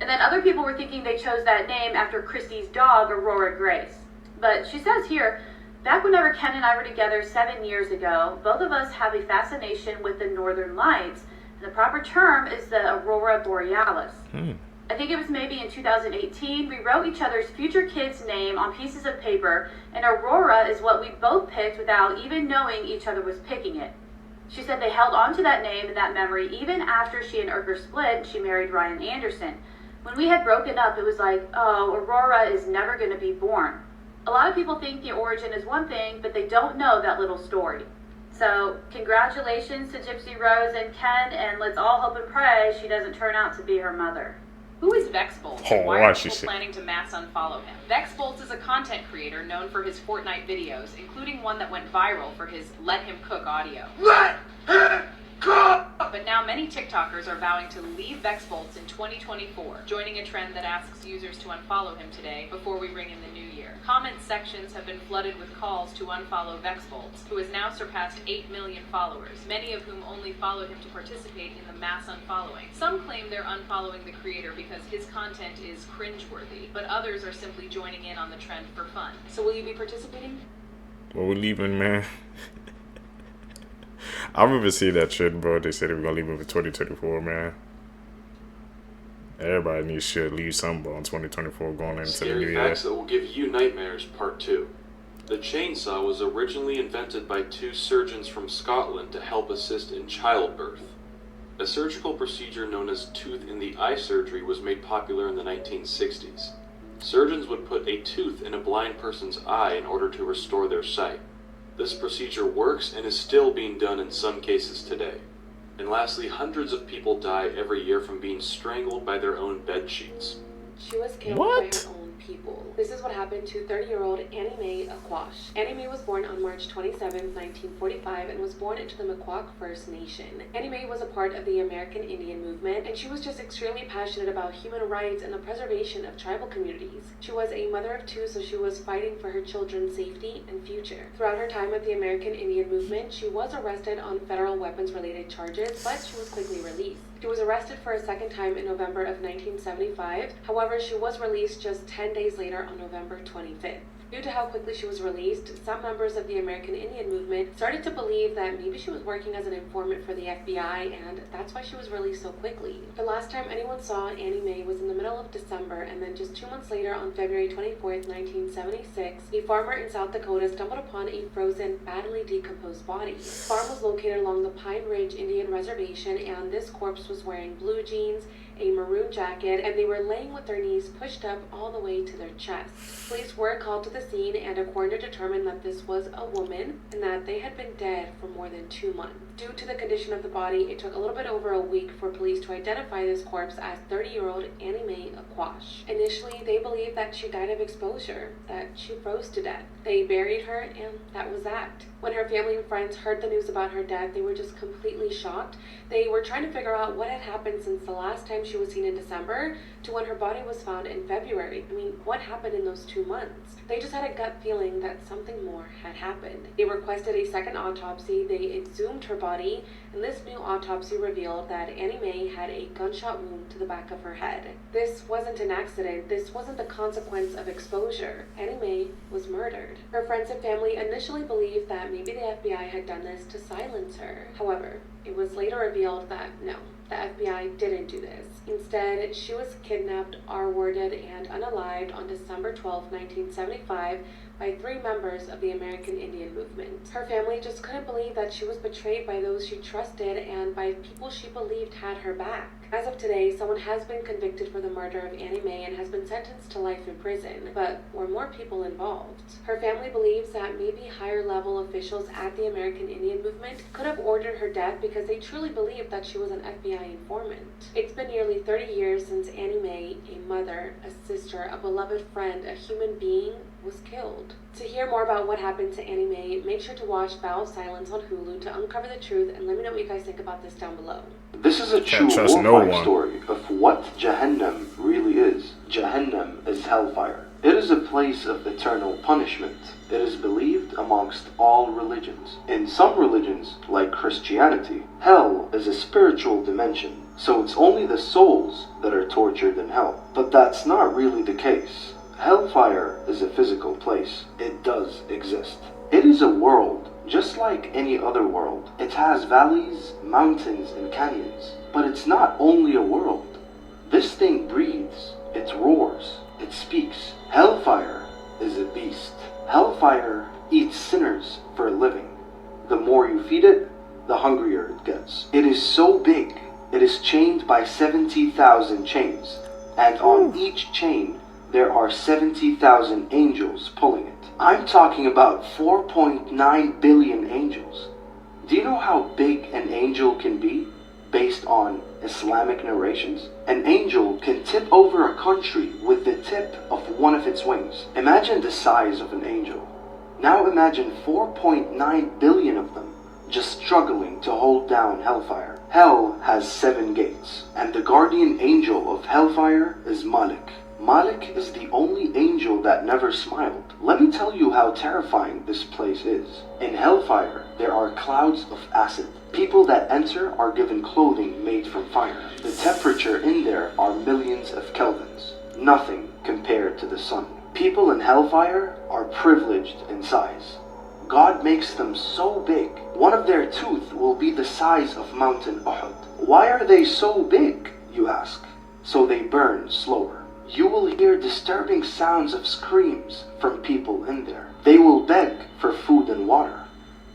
And then other people were thinking they chose that name after Christie's dog, Aurora Grace. But she says here, back whenever Ken and I were together 7 years ago, both of us have a fascination with the Northern Lights. And the proper term is the Aurora Borealis. I think it was maybe in 2018, we wrote each other's future kid's name on pieces of paper, and Aurora is what we both picked without even knowing each other was picking it. She said they held on to that name and that memory even after she and Urker split and she married Ryan Anderson. When we had broken up, it was like, oh, Aurora is never going to be born. A lot of people think the origin is one thing, but they don't know that little story. So, congratulations to Gypsy Rose and Ken, and let's all hope and pray she doesn't turn out to be her mother. Who is Vexbolt? Oh, Why why are she people say- planning to mass unfollow him? Vexbolt is a content creator known for his Fortnite videos, including one that went viral for his Let Him Cook audio. Let him cook! But now many TikTokers are vowing to leave Vexbolts in 2024, joining a trend that asks users to unfollow him today before we ring in the new year. Comment sections have been flooded with calls to unfollow Vexbolts, who has now surpassed 8 million followers, many of whom only followed him to participate in the mass unfollowing. Some claim they're unfollowing the creator because his content is cringeworthy, but others are simply joining in on the trend for fun. So will you be participating? Well, we're leaving, man. I remember seeing that trend, bro. They said they were gonna leave it for 2024, man. Everybody needs to leave something, bro, in 2024 going into the Scary new year. Facts That Will Give You Nightmares, Part 2. The chainsaw was originally invented by two surgeons from Scotland to help assist in childbirth. A surgical procedure known as tooth in the eye surgery was made popular in the 1960s. Surgeons would put a tooth in a blind person's eye in order to restore their sight. This procedure works and is still being done in some cases today. And lastly, hundreds of people die every year from being strangled by their own bed sheets. She was killed by her own people. This is what happened to 30-year-old Mae Aquash. Mae was born on March 27, 1945, and was born into the Miquak First Nation. Mae was a part of the American Indian movement, and she was just extremely passionate about human rights and the preservation of tribal communities. She was a mother of two, so she was fighting for her children's safety and future. Throughout her time with the American Indian movement, she was arrested on federal weapons-related charges, but she was quickly released. She was arrested for a second time in November of 1975. However, she was released just 10 days later on November 25th. Due to how quickly she was released, some members of the American Indian movement started to believe that maybe she was working as an informant for the FBI, and that's why she was released so quickly. The last time anyone saw Annie Mae was in the middle of December, and then just 2 months later, on February 24th, 1976, a farmer in South Dakota stumbled upon a frozen, badly decomposed body. The farm was located along the Pine Ridge Indian Reservation, and this corpse was wearing blue jeans, a maroon jacket, and they were laying with their knees pushed up all the way to their chest. Police were called to the scene, and a coroner determined that this was a woman and that they had been dead for more than 2 months. Due to the condition of the body, it took a little bit over a week for police to identify this corpse as 30-year-old Annie Mae Aquash. Initially, they believed that she died of exposure, that she froze to death. They buried her, and that was that. When her family and friends heard the news about her death, they were just completely shocked. They were trying to figure out what had happened since the last time she was seen in December to when her body was found in February. I mean, what happened in those 2 months? They just had a gut feeling that something more had happened. They requested a second autopsy. They exhumed her body, and this new autopsy revealed that Annie Mae had a gunshot wound to the back of her head. This wasn't an accident. This wasn't the consequence of exposure. Annie Mae was murdered. Her friends and family initially believed that maybe the FBI had done this to silence her. However, it was later revealed that no, the FBI didn't do this. Instead, she was kidnapped, R-worded, and unalived on December 12, 1975 by 3 members of the American Indian movement. Her family just couldn't believe that she was betrayed by those she trusted and by people she believed had her back. As of today, someone has been convicted for the murder of Annie Mae and has been sentenced to life in prison, but were more people involved? Her family believes that maybe higher-level officials at the American Indian movement could have ordered her death because they truly believed that she was an FBI informant. It's been nearly 30 years since Annie Mae, a mother, a sister, a beloved friend, a human being, was killed. To hear more about what happened to Annie Mae, make sure to watch Vow of Silence on Hulu to uncover the truth, and let me know what you guys think about this down below. This is a true horrifying story of what Jahannam really is. Jahannam is hellfire. It is a place of eternal punishment. It is believed amongst all religions. In some religions, like Christianity, hell is a spiritual dimension, so it's only the souls that are tortured in hell. But that's not really the case. Hellfire is a physical place. It does exist. It is a world, just like any other world. It has valleys, mountains, and canyons. But it's not only a world. This thing breathes. It roars. It speaks. Hellfire is a beast. Hellfire eats sinners for a living. The more you feed it, the hungrier it gets. It is so big, it is chained by 70,000 chains. And on each chain, there are 70,000 angels pulling it. I'm talking about 4.9 billion angels. Do you know how big an angel can be based on Islamic narrations? An angel can tip over a country with the tip of one of its wings. Imagine the size of an angel. Now imagine 4.9 billion of them just struggling to hold down hellfire. Hell has 7 gates, and the guardian angel of hellfire is Malik. Malik is the only angel that never smiled. Let me tell you how terrifying this place is. In hellfire, there are clouds of acid. People that enter are given clothing made from fire. The temperature in there are millions of kelvins. Nothing compared to the sun. People in hellfire are privileged in size. God makes them so big, one of their teeth will be the size of Mountain Uhud. Why are they so big, you ask? So they burn slower. You will hear disturbing sounds of screams from people in there. They will beg for food and water,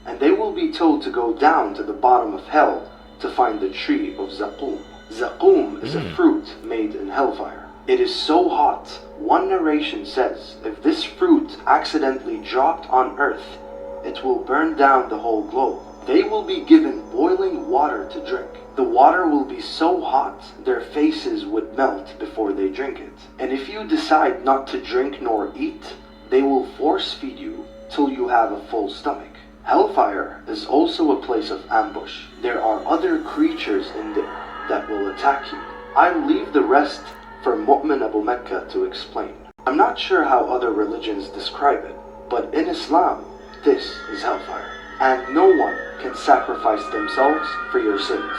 and they will be told to go down to the bottom of hell to find the tree of Zaqum. Zaqum is a fruit made in hellfire. It is so hot, one narration says, if this fruit accidentally dropped on earth, it will burn down the whole globe. They will be given boiling water to drink. The water will be so hot, their faces would melt before they drink it. And if you decide not to drink nor eat, they will force feed you till you have a full stomach. Hellfire is also a place of ambush. There are other creatures in there that will attack you. I'll leave the rest for Mu'min Abu Mecca to explain. I'm not sure how other religions describe it, but in Islam, this is hellfire, and no one can sacrifice themselves for your sins.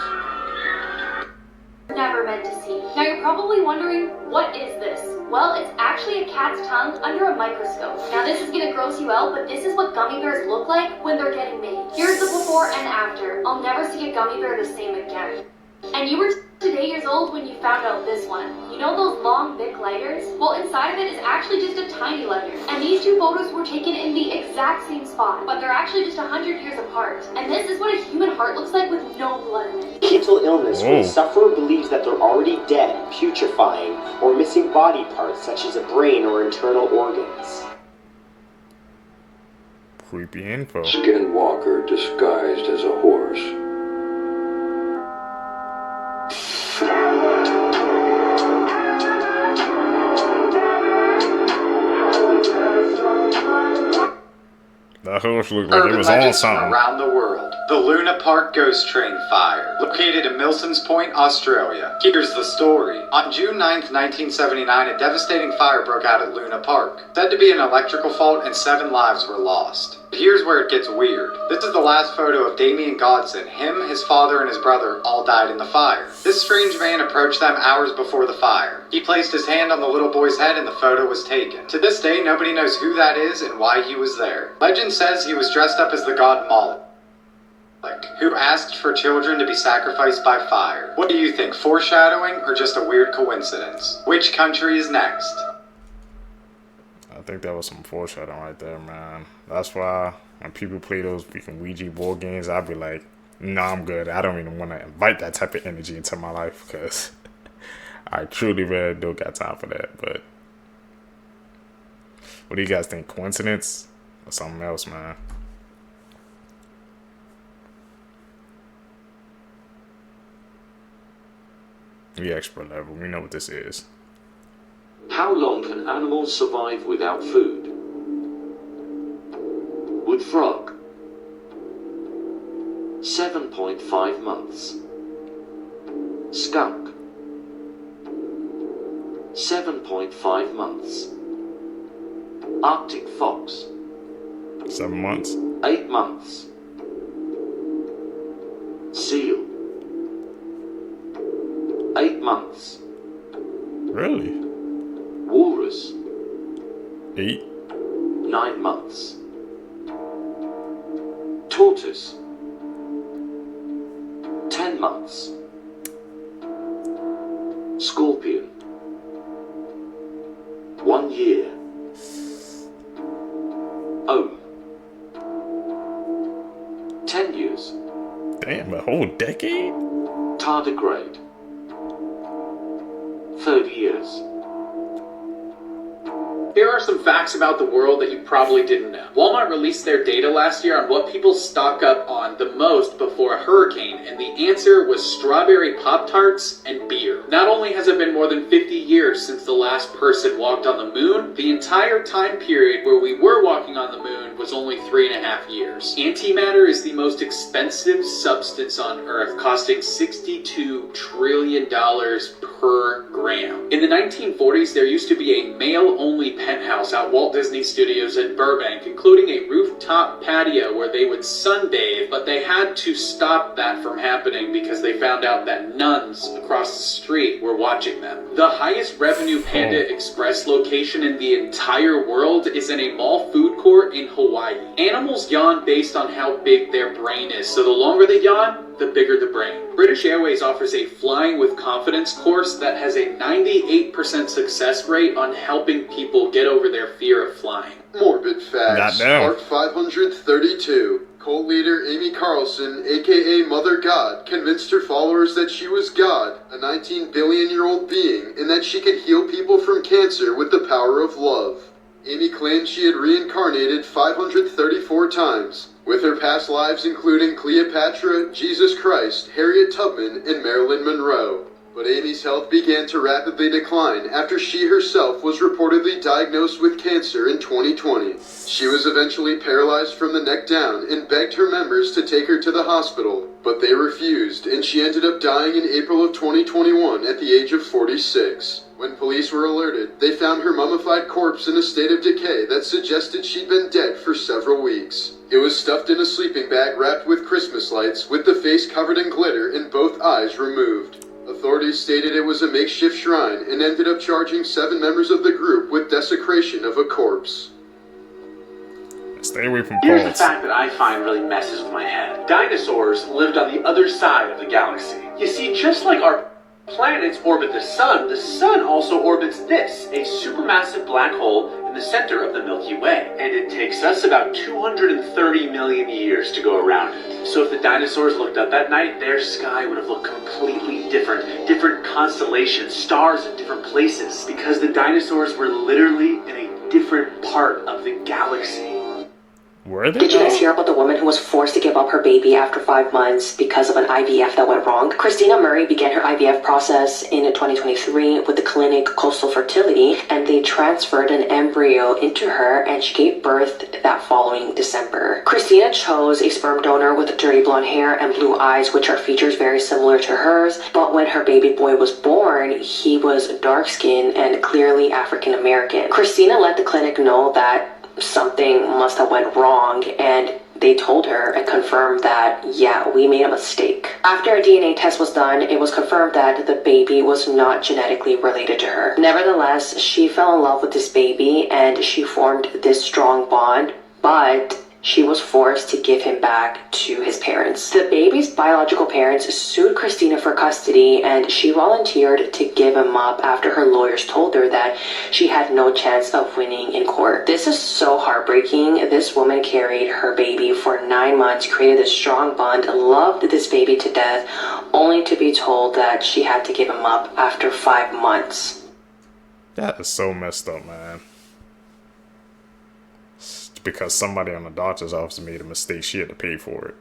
Never meant to see. Now you're probably wondering, what is this? Well, it's actually a cat's tongue under a microscope. Now this is gonna gross you out, but this is what gummy bears look like when they're getting made. Here's the before and after. I'll never see a gummy bear the same again. And you were today years old when you found out this one. You know those long, thick lighters? Well, inside of it is actually just a tiny lighter. And these two photos were taken in the exact same spot, but they're actually just 100 years apart. And this is what a human heart looks like with no blood in it. Mental illness where the sufferer believes that they're already dead, putrefying, or missing body parts such as a brain or internal organs. Creepy info. Skinwalker disguised as a horse. That horse looked like it was on something. Around the world. The Luna Park Ghost Train Fire, located in Milsons Point, Australia. Here's the story. On June 9th, 1979, a devastating fire broke out at Luna Park. Said to be an electrical fault and 7 lives were lost. But here's where it gets weird. This is the last photo of Damien Godson. Him, his father, and his brother all died in the fire. This strange man approached them hours before the fire. He placed his hand on the little boy's head and the photo was taken. To this day, nobody knows who that is and why he was there. Legend says he was dressed up as the god Moloch, who asked for children to be sacrificed by fire. What do you think, foreshadowing or just a weird coincidence? Which country is next? I think that was some foreshadowing right there, man. That's why when people play those freaking Ouija board games, I'd be like, nah, I'm good. I don't even want to invite that type of energy into my life because I truly really don't got time for that. But what do you guys think? Coincidence or something else, man? We expert level. We know what this is. How long can animals survive without food? Wood frog. 7.5 months. Skunk. 7.5 months. Arctic fox. 7 months. 8 months. Seal. 8 months. Really? Walrus. 8. 9 months. Tortoise. 10 months. Scorpion. 1 year. Ohm. 10 years. Damn, a whole decade? Tardigrade. 30 years. Here are some facts about the world that you probably didn't know. Walmart released their data last year on what people stock up on the most before a hurricane, and the answer was strawberry Pop-Tarts and beer. Not only has it been more than 50 years since the last person walked on the moon, the entire time period where we were walking on the moon was only 3.5 years. Antimatter is the most expensive substance on Earth, costing $62 trillion per gram. In the 1940s, there used to be a male-only penthouse at Walt Disney Studios in Burbank, including a rooftop patio where they would sunbathe, but they had to stop that from happening because they found out that nuns across the street were watching them. The highest revenue Panda Express location in the entire world is in a mall food court in Hawaii. Animals yawn based on how big their brain is, so the longer they yawn, the bigger the brain. British Airways offers a Flying with Confidence course that has a 98% success rate on helping people get over their fear of flying. Morbid Facts, Part 532. Cult leader Amy Carlson, aka Mother God, convinced her followers that she was God, a 19 billion-year-old being, and that she could heal people from cancer with the power of love. Amy claimed she had reincarnated 534 times, with her past lives including Cleopatra, Jesus Christ, Harriet Tubman, and Marilyn Monroe. But Amy's health began to rapidly decline after she herself was reportedly diagnosed with cancer in 2020. She was eventually paralyzed from the neck down and begged her members to take her to the hospital, but they refused, and she ended up dying in April of 2021 at the age of 46. When police were alerted, they found her mummified corpse in a state of decay that suggested she'd been dead for several weeks. It was stuffed in a sleeping bag wrapped with Christmas lights, with the face covered in glitter and both eyes removed. Authorities stated it was a makeshift shrine and ended up charging 7 members of the group with desecration of a corpse. Stay away from Here's cults. the fact that I find really messes with my head. Dinosaurs lived on the other side of the galaxy. You see, just like our planets orbit the sun also orbits this, a supermassive black hole in the center of the Milky Way. And it takes us about 230 million years to go around it. So if the dinosaurs looked up at night, their sky would have looked completely different. Different constellations, stars in different places. Because the dinosaurs were literally in a different part of the galaxy. Were they? Did you guys hear about the woman who was forced to give up her baby after 5 months because of an IVF that went wrong? Christina Murray began her IVF process in 2023 with the clinic Coastal Fertility, and they transferred an embryo into her, and she gave birth that following December. Christina chose a sperm donor with dirty blonde hair and blue eyes, which are features very similar to hers, but when her baby boy was born, he was dark-skinned and clearly African American. Christina let the clinic know that something must have went wrong, and they told her and confirmed that, yeah, we made a mistake. After a DNA test was done, it was confirmed that the baby was not genetically related to her. Nevertheless, she fell in love with this baby and she formed this strong bond, but she was forced to give him back to his parents. The baby's biological parents sued Christina for custody, and she volunteered to give him up after her lawyers told her that she had no chance of winning in court. This is so heartbreaking. This woman carried her baby for 9 months, created a strong bond, loved this baby to death, only to be told that she had to give him up after 5 months. That is so messed up, man. Because somebody on the doctor's office made a mistake, she had to pay for it.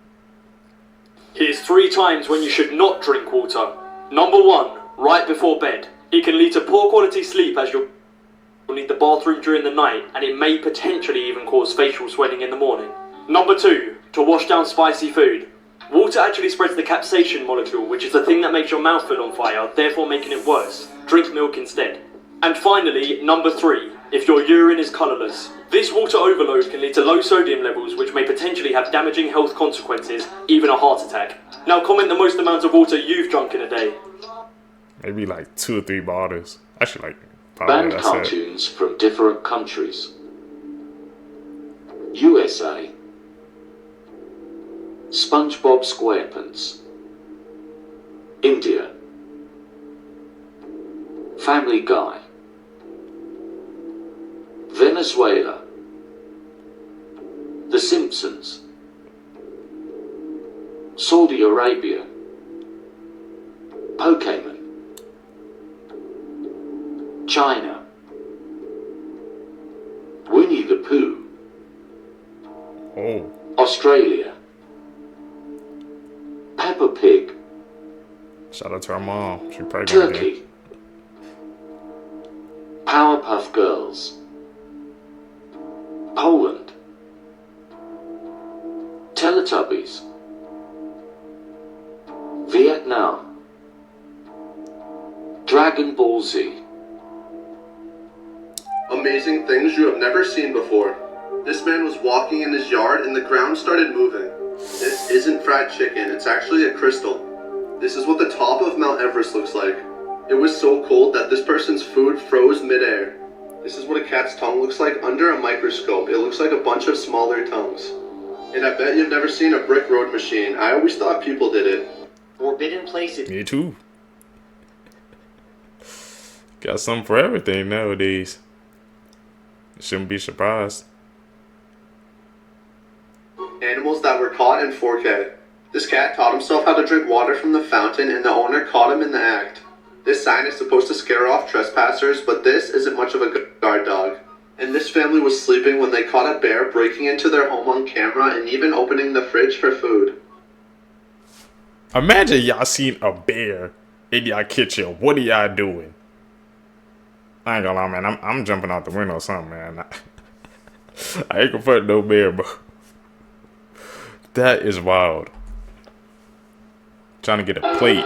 Here's 3 times when you should not drink water. Number 1, right before bed. It can lead to poor quality sleep as you'll need the bathroom during the night, and it may potentially even cause facial swelling in the morning. Number 2, to wash down spicy food. Water actually spreads the capsaicin molecule, which is the thing that makes your mouth feel on fire, therefore making it worse. Drink milk instead. And finally, number 3, if your urine is colourless. This water overload can lead to low sodium levels, which may potentially have damaging health consequences, even a heart attack. Now comment the most amount of water you've drunk in a day. Maybe like 2 or 3 bottles. Actually, like Banned cartoons from different countries. USA. SpongeBob SquarePants. India. Family Guy. Venezuela. The Simpsons. Saudi Arabia. Pokemon. China. Oh. Australia. Peppa Pig. Shout out to our mom. She probably Turkey. Powerpuff Girls. Poland. Teletubbies. Vietnam. Dragon Ball Z. Amazing things you have never seen before. This man was walking in his yard and the ground started moving. This isn't fried chicken, it's actually a crystal. This is what the top of Mount Everest looks like. It was so cold that this person's food froze midair. This is what a cat's tongue looks like under a microscope. It looks like a bunch of smaller tongues. And I bet you've never seen a brick road machine. I always thought people did it. Forbidden places. Me too. Got something for everything nowadays. Shouldn't be surprised. Animals that were caught in 4K. This cat taught himself how to drink water from the fountain and the owner caught him in the act. This sign is supposed to scare off trespassers, but this isn't much of a guard dog. And this family was sleeping when they caught a bear breaking into their home on camera and even opening the fridge for food. Imagine y'all seen a bear in y'all kitchen. What are y'all doing? I ain't gonna lie, man. I'm jumping out the window or something, man. I ain't gonna fuck no bear, bro. That is wild. Trying to get a plate.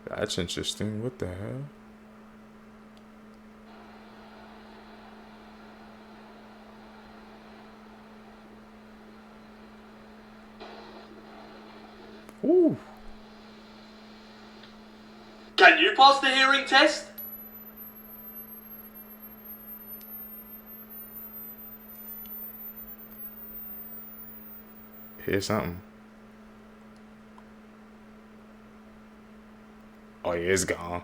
That's interesting. What the hell? Ooh. Can you pass the hearing test? Here's something. Oh yeah, it's gone.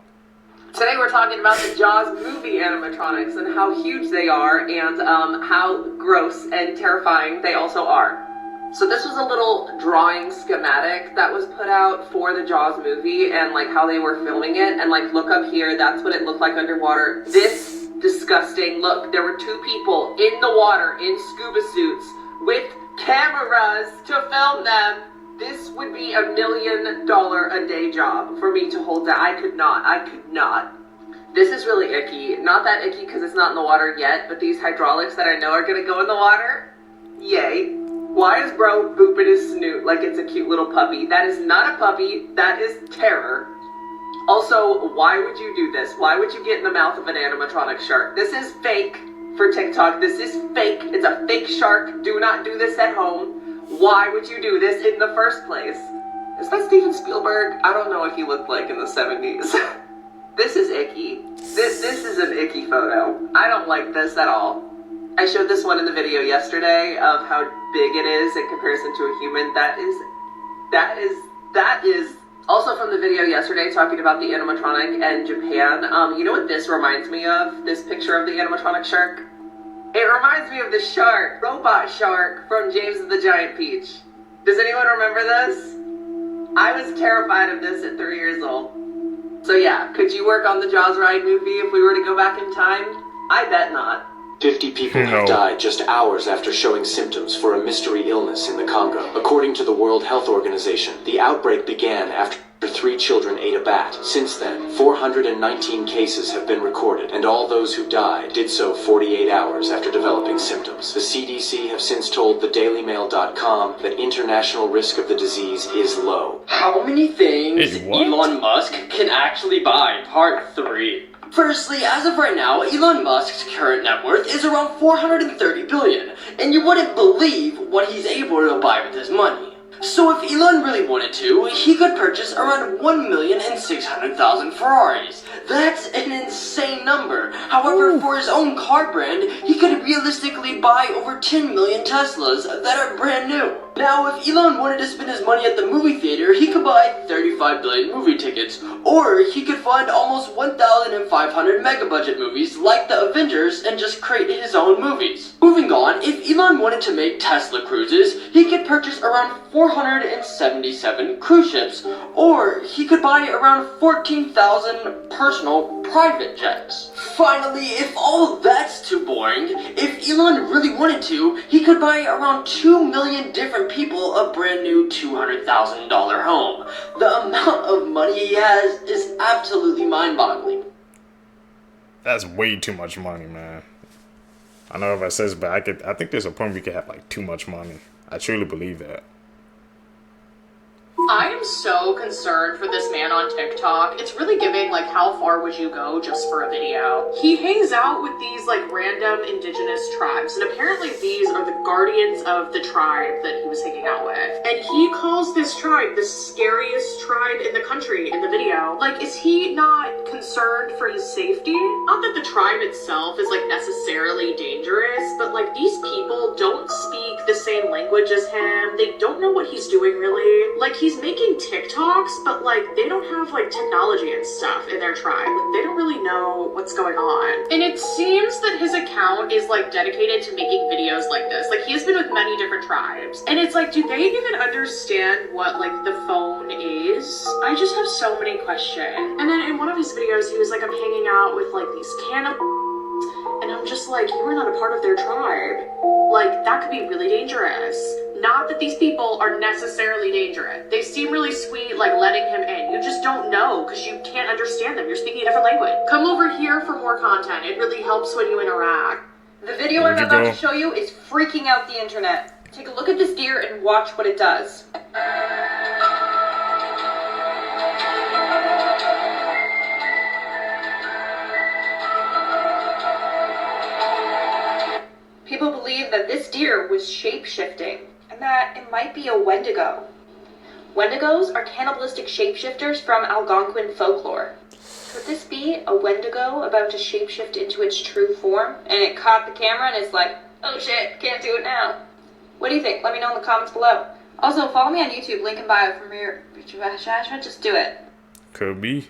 Today we're talking about the Jaws movie animatronics and how huge they are and how gross and terrifying they also are. So this was a little drawing schematic that was put out for the Jaws movie and like how they were filming it, and like look up here, that's what it looked like underwater. This disgusting, look, there were two people in the water in scuba suits with cameras to film them. This would be $1 million a day job for me to hold that. I could not. This is really icky. Not that icky because it's not in the water yet, but these hydraulics that I know are gonna go in the water, yay. Why is bro booping his snoot like it's a cute little puppy? That is not a puppy, that is terror. Also, why would you do this? Why would you get in the mouth of an animatronic shark? This is fake for TikTok. This is fake. It's a fake shark. Do not do this at home. Why would you do this in the first place? Is that Steven Spielberg? I don't know what he looked like in the 70s. This is icky. This is an icky photo. I don't like this at all. I showed this one in the video yesterday of how big it is in comparison to a human. That is also from the video yesterday talking about the animatronic and Japan. You know what this reminds me of? This picture of the animatronic shark? It reminds me of the shark, robot shark from James and the Giant Peach. Does anyone remember this? I was terrified of this at 3 years old. So yeah, could you work on the Jaws ride movie if we were to go back in time? I bet not. 50 people have died just hours after showing symptoms for a mystery illness in the Congo. According to the World Health Organization, the outbreak began after 3 children ate a bat. Since then, 419 cases have been recorded, and all those who died did so 48 hours after developing symptoms. The CDC have since told thedailymail.com that international risk of the disease is low. How many things Elon Musk can actually buy? Part 3. Firstly, as of right now, Elon Musk's current net worth is around $430 billion, and you wouldn't believe what he's able to buy with his money. So if Elon really wanted to, he could purchase around 1,600,000 Ferraris. That's an insane number. However, for his own car brand, he could realistically buy over 10 million Teslas that are brand new. Now, if Elon wanted to spend his money at the movie theater, he could buy 35 billion movie tickets, or he could fund almost 1,500 mega-budget movies like the Avengers and just create his own movies. Moving on, if Elon wanted to make Tesla cruises, he could purchase around 477 cruise ships, or he could buy around 14,000 personal private jets. Finally, if all that's too boring, if Elon really wanted to, he could buy around 2 million different people a brand new $200,000 home. The amount of money he has is absolutely mind-boggling. That's way too much money, man. I know if I says, but I think there's a point where you could have like too much money. I truly believe that. I am so concerned for this man on TikTok. It's really giving, like, how far would you go just for a video? He hangs out with these, like, random indigenous tribes, and apparently these are the guardians of the tribe that he was hanging out with. And he calls this tribe the scariest tribe in the country in the video. Like, is he not concerned for his safety? Not that the tribe itself is, like, necessarily dangerous, but, like, these people don't speak the same language as him. They don't know what he's doing, really. Like, he's making TikToks, but like they don't have like technology and stuff in their tribe. Like, they don't really know what's going on. And it seems that his account is like dedicated to making videos like this. Like, he has been with many different tribes. And it's like, do they even understand what like the phone is? I just have so many questions. And then in one of his videos, he was like, I'm hanging out with like these cannibals. And I'm just like, you are not a part of their tribe. Like, that could be really dangerous. Not that these people are necessarily dangerous. They seem really sweet, like letting him in. You just don't know because you can't understand them. You're speaking a different language. Come over here for more content. It really helps when you interact. The video I'm about to show you is freaking out the internet. Take a look at this deer and watch what it does. People believe that this deer was shape-shifting, and that it might be a Wendigo. Wendigos are cannibalistic shapeshifters from Algonquin folklore. Could this be a Wendigo about to shapeshift into its true form, and it caught the camera and it's like, oh shit, can't do it now? What do you think? Let me know in the comments below. Also, follow me on YouTube, link in bio for more. Just do it. Could be.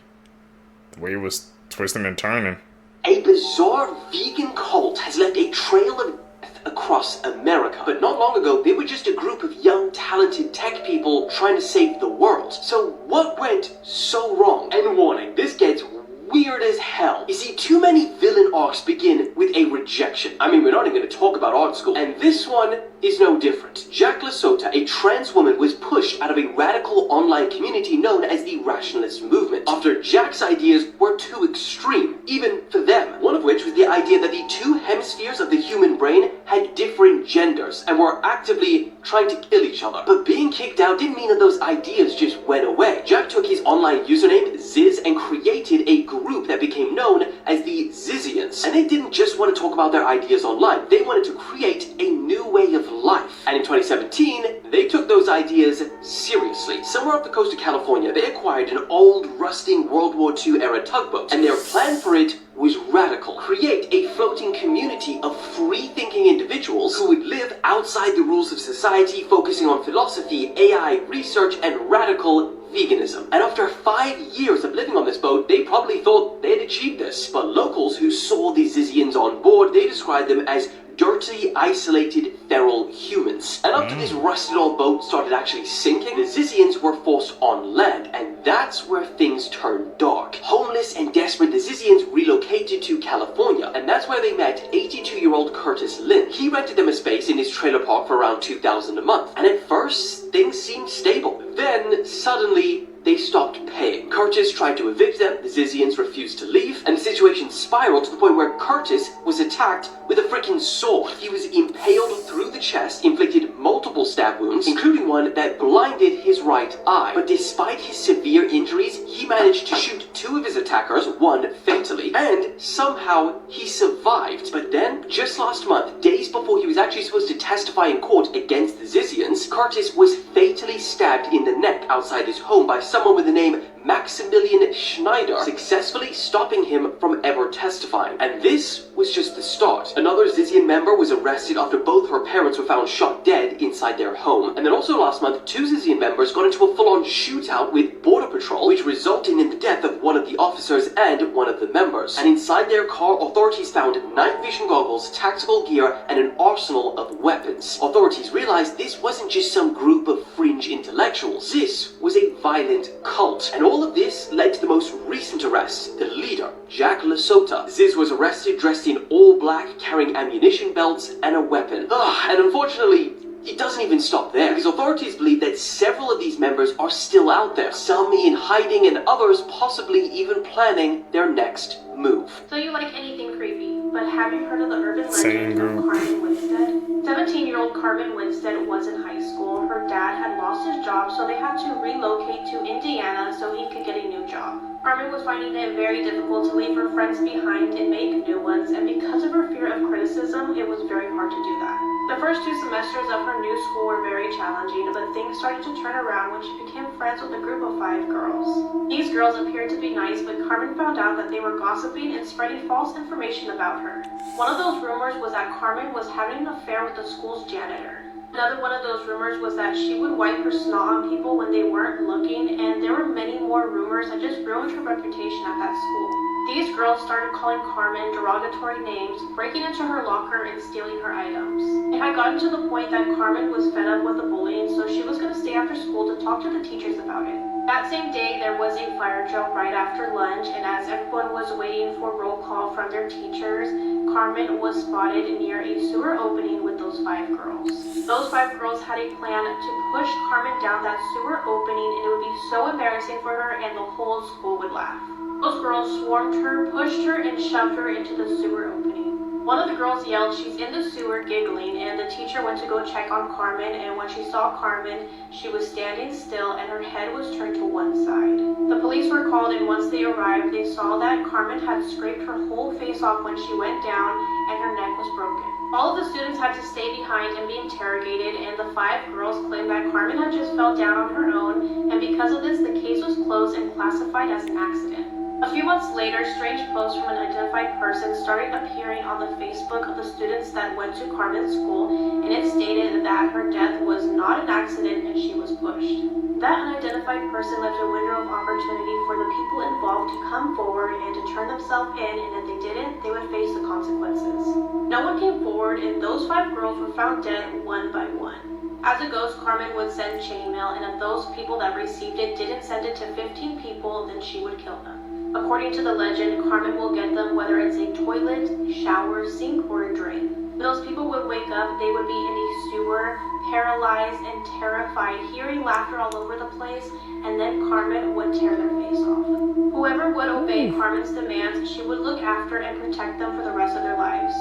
The way it was twisting and turning. A bizarre vegan cult has left a trail of across America. But not long ago, they were just a group of young, talented tech people trying to save the world. So what went so wrong? And warning, this gets weird as hell. You see, too many villain arcs begin with a rejection. I mean, we're not even going to talk about art school. And this one is no different. Jack Lasota, a trans woman, was pushed out of a radical online community known as the Rationalist Movement after Jack's ideas were too extreme, even for them. One of which was the idea that the two hemispheres of the human brain had different genders and were actively trying to kill each other. But being kicked out didn't mean that those ideas just went away. Jack took his online username, Ziz, and created a group that became known as the Zizians. And they didn't just want to talk about their ideas online, they wanted to create a new way of life. And in 2017, they took those ideas seriously. Somewhere off the coast of California, they acquired an old, rusting World War II era tugboat, and their plan for it was radical. Create a floating community of free-thinking individuals who would live outside the rules of society, focusing on philosophy, AI, research, and radical veganism. And after 5 years of living on this boat, they probably thought they had achieved this. But locals who saw the Zizians on board, they described them as dirty, isolated, feral humans. And after this rusted old boat started actually sinking, the Zizians were forced on land, and that's where things turned dark. Homeless and desperate, the Zizians relocated to California, and that's where they met 82-year-old Curtis Lynn. He rented them a space in his trailer park for around $2,000 a month, and at first, things seemed stable. Then, suddenly, they stopped paying. Curtis tried to evict them, the Zizians refused to leave, and the situation spiraled to the point where Curtis was attacked with a freaking sword. He was impaled through the chest, inflicted multiple stab wounds, including one that blinded his right eye. But despite his severe injuries, he managed to shoot 2 of his attackers, one fatally, and somehow he survived. But then, just last month, days before he was actually supposed to testify in court against the Zizians, Curtis was fatally stabbed in the neck outside his home by someone with the name Maximilian Schneider, successfully stopping him from ever testifying. And this was just the start. Another Zizian member was arrested after both her parents were found shot dead inside their home. And then also last month, 2 Zizian members got into a full-on shootout with Border Patrol, which resulted in the death of one of the officers and one of the members. And inside their car, authorities found night vision goggles, tactical gear, and an arsenal of weapons. Authorities realized this wasn't just some group of fringe intellectuals. This was a violent cult. And all of this led to the most recent arrest, the leader, Jacques Lesota. Ziz was arrested dressed in all black, carrying ammunition belts and a weapon. And unfortunately, it doesn't even stop there, because authorities believe that several of these members are still out there, some in hiding and others possibly even planning their next move. So you like anything creepy, but have you heard of the urban legend of Carmen Winstead? 17-year-old Carmen Winstead was in high school. Her dad had lost his job, so they had to relocate to Indiana so he could get a new job. Carmen was finding it very difficult to leave her friends behind and make new ones, and because of her fear of criticism, it was very hard to do that. The first 2 semesters of her new school were very challenging, but things started to turn around when she became friends with a group of 5 girls. These girls appeared to be nice, but Carmen found out that they were gossiping and spreading false information about her. One of those rumors was that Carmen was having an affair with the school's janitor. Another one of those rumors was that she would wipe her snot on people when they weren't looking, and there were many more rumors that just ruined her reputation at that school. These girls started calling Carmen derogatory names, breaking into her locker and stealing her items. It had gotten to the point that Carmen was fed up with the bullying, so she was going to stay after school to talk to the teachers about it. That same day, there was a fire drill right after lunch, and as everyone was waiting for roll call from their teachers, Carmen was spotted near a sewer opening with those 5 girls. Those 5 girls had a plan to push Carmen down that sewer opening, and it would be so embarrassing for her and the whole school would laugh. Those girls swarmed her, pushed her, and shoved her into the sewer opening. One of the girls yelled, "She's in the sewer," giggling, and the teacher went to go check on Carmen, and when she saw Carmen, she was standing still and her head was turned to one side. The police were called, and once they arrived, they saw that Carmen had scraped her whole face off when she went down, and her neck was broken. All of the students had to stay behind and be interrogated, and the 5 girls claimed that Carmen had just fell down on her own, and because of this, the case was closed and classified as an accident. A few months later, strange posts from an unidentified person started appearing on the Facebook of the students that went to Carmen's school, and it stated that her death was not an accident and she was pushed. That unidentified person left a window of opportunity for the people involved to come forward and to turn themselves in, and if they didn't, they would face the consequences. No one came forward, and those 5 girls were found dead one by one. As a ghost, Carmen would send chain mail, and if those people that received it didn't send it to 15 people, then she would kill them. According to the legend, Carmen will get them whether it's a toilet, shower, sink, or a drain. When those people would wake up, they would be in a sewer, paralyzed and terrified, hearing laughter all over the place, and then Carmen would tear their face off. Whoever would obey Carmen's demands, she would look after and protect them for the rest of their lives.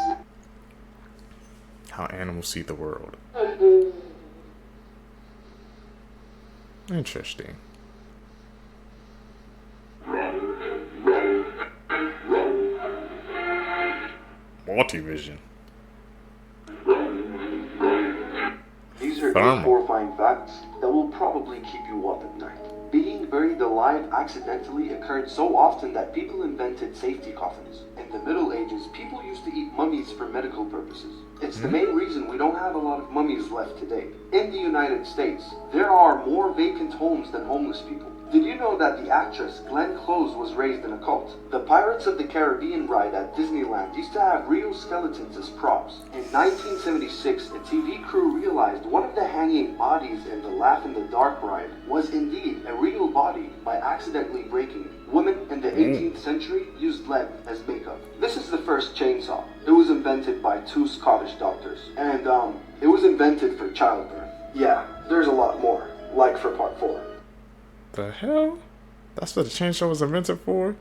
How animals see the world. Interesting. Multivision. These are 8 horrifying facts that will probably keep you up at night. Being buried alive accidentally occurred so often that people invented safety coffins. In the Middle Ages, people used to eat mummies for medical purposes. It's the main reason we don't have a lot of mummies left today. In the United States, there are more vacant homes than homeless people. Did you know that the actress Glenn Close was raised in a cult? The Pirates of the Caribbean ride at Disneyland used to have real skeletons as props. In 1976, a TV crew realized one of the hanging bodies in the Laugh in the Dark ride was indeed a real body by accidentally breaking it. Women in the 18th century used lead as makeup. This is the first chainsaw. It was invented by 2 Scottish doctors. And it was invented for childbirth. Yeah, there's a lot more, like for part 4. The hell? That's what the chainsaw was invented for?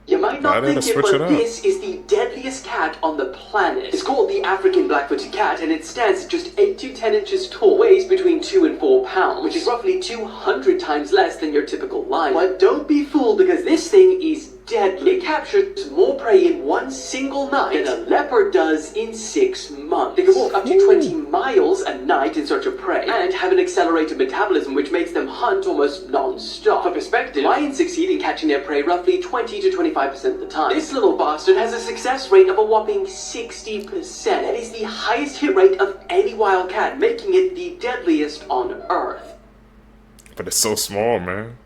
You might not think it, but this is the deadliest cat on the planet. It's called the African black-footed cat, and it stands just 8 to 10 inches tall, weighs between 2 and 4 pounds, which is roughly 200 times less than your typical lion. But don't be fooled, because this thing is deadly. It captures more prey in one single night than a leopard does in 6 months. They can walk up to 20 miles a night in search of prey and have an accelerated metabolism which makes them hunt almost non-stop. For perspective, lions succeed in catching their prey roughly 20 to 25% of the time. This little bastard has a success rate of a whopping 60%. That is the highest hit rate of any wild cat, making it the deadliest on Earth. But it's so small, man.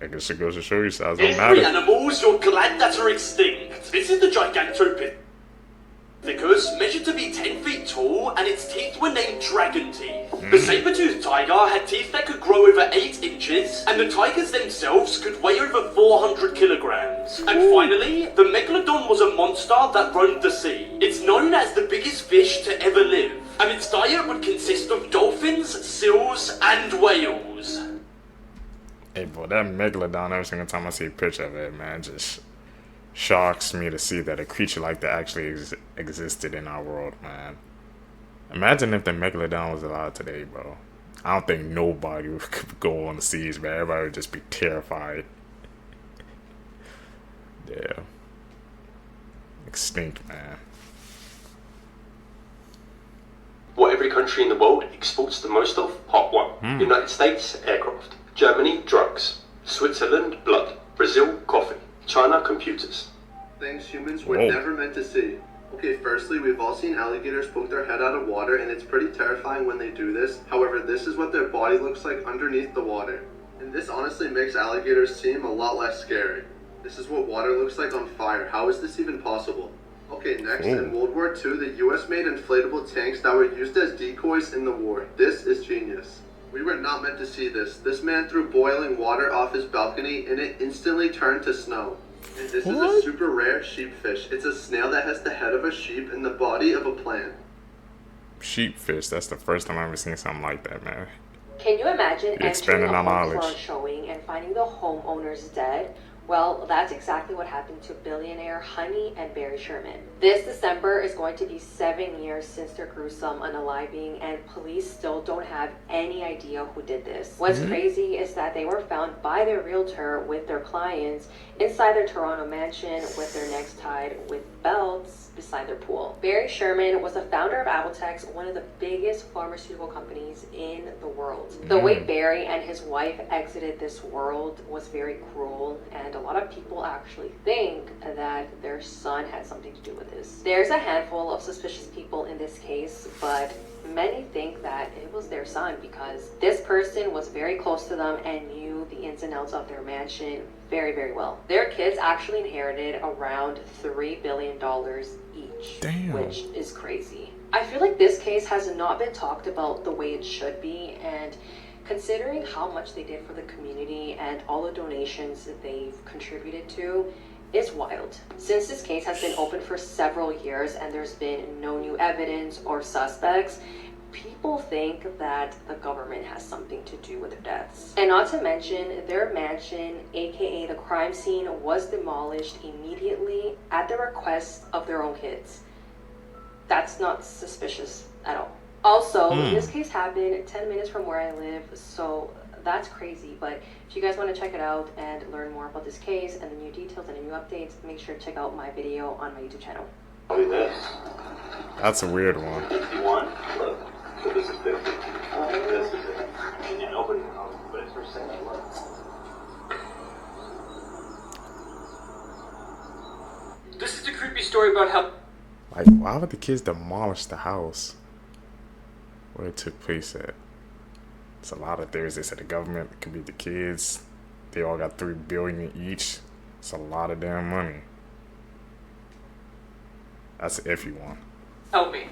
I guess it goes to show you size don't Every matter. animals you're glad that are extinct. This is the Gigantopithecus, measured to be 10 feet tall, and its teeth were named dragon teeth. The saber-toothed tiger had teeth that could grow over 8 inches, and the tigers themselves could weigh over 400 kilograms. And finally, the megalodon was a monster that roamed the sea. It's known as the biggest fish to ever live, and its diet would consist of dolphins, seals, and whales. Hey, boy, that megalodon, every single time I see a picture of it, man, just shocks me to see that a creature like that actually existed in our world, man. Imagine if the megalodon was alive today, bro. I don't think nobody could go on the seas, man. Everybody would just be terrified. Yeah. Extinct, man. What every country in the world exports the most of? Hot one. United States, aircraft. Germany, drugs. Switzerland, blood. Brazil, coffee. China, computers. Things humans were never meant to see. Okay, firstly, we've all seen alligators poke their head out of water, and it's pretty terrifying when they do this. However, this is what their body looks like underneath the water. And this honestly makes alligators seem a lot less scary. This is what water looks like on fire. How is this even possible? Okay, next, in World War II, the US made inflatable tanks that were used as decoys in the war. This is genius. We were not meant to see this. This man threw boiling water off his balcony and it instantly turned to snow. And this is a super rare sheepfish. It's a snail that has the head of a sheep and the body of a plant. Sheepfish, that's the first time I've ever seen something like that, man. Can you imagine entering a our home knowledge. for a showing and finding the homeowners dead? Well, that's exactly what happened to billionaire Honey and Barry Sherman. This December is going to be 7 years since their gruesome unaliving, and police still don't have any idea who did this. What's crazy is that they were found by their realtor with their clients inside their Toronto mansion with their necks tied with belts beside their pool. Barry Sherman was the founder of Apotex, one of the biggest pharmaceutical companies in the world. The way Barry and his wife exited this world was very cruel, and a lot of people actually think that their son had something to do with this. There's a handful of suspicious people in this case, but many think that it was their son because this person was very close to them and knew the ins and outs of their mansion very, very well. Their kids actually inherited around $3 billion each, which is crazy. I feel like this case has not been talked about the way it should be, and considering how much they did for the community and all the donations that they've contributed to, is wild. Since this case has been open for several years and there's been no new evidence or suspects, people think that the government has something to do with their deaths. And not to mention, their mansion, aka the crime scene, was demolished immediately at the request of their own kids. That's not suspicious at all. Also, this case happened 10 minutes from where I live, so that's crazy. But if you guys want to check it out and learn more about this case and the new details and the new updates, make sure to check out my video on my YouTube channel. That's a weird one. 51. Look. So this is 50. This is it. And nobody knows, but it's for sale. This is the creepy story about how... Like, why would the kids demolish the house where it took place at? It's a lot of theories. They said the government, it could be the kids. They all got $3 billion each. It's a lot of damn money. That's an iffy one. Help me.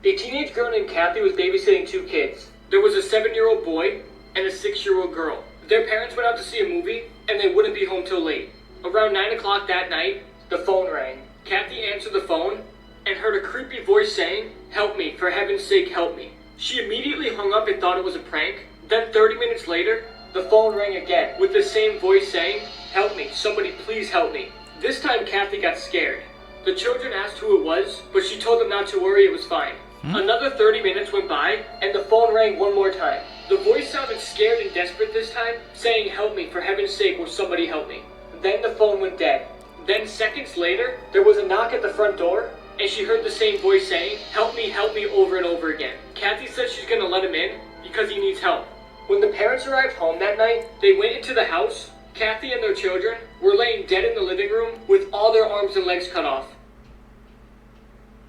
A teenage girl named Kathy was babysitting 2 kids. There was a 7-year-old boy and a 6-year-old girl. Their parents went out to see a movie and they wouldn't be home till late. Around 9 o'clock that night, the phone rang. Kathy answered the phone and heard a creepy voice saying, "Help me, for heaven's sake, help me." She immediately hung up and thought it was a prank. Then 30 minutes later, the phone rang again with the same voice saying, "Help me, somebody please help me." This time Kathy got scared. The children asked who it was, but she told them not to worry, it was fine. Another 30 minutes went by, and the phone rang one more time. The voice sounded scared and desperate this time, saying, "Help me, for heaven's sake, will somebody help me?" Then the phone went dead. Then seconds later, there was a knock at the front door, and she heard the same voice saying, help me, over and over again. Kathy says she's gonna let him in because he needs help. When the parents arrived home that night, they went into the house. Kathy and their children were laying dead in the living room with all their arms and legs cut off.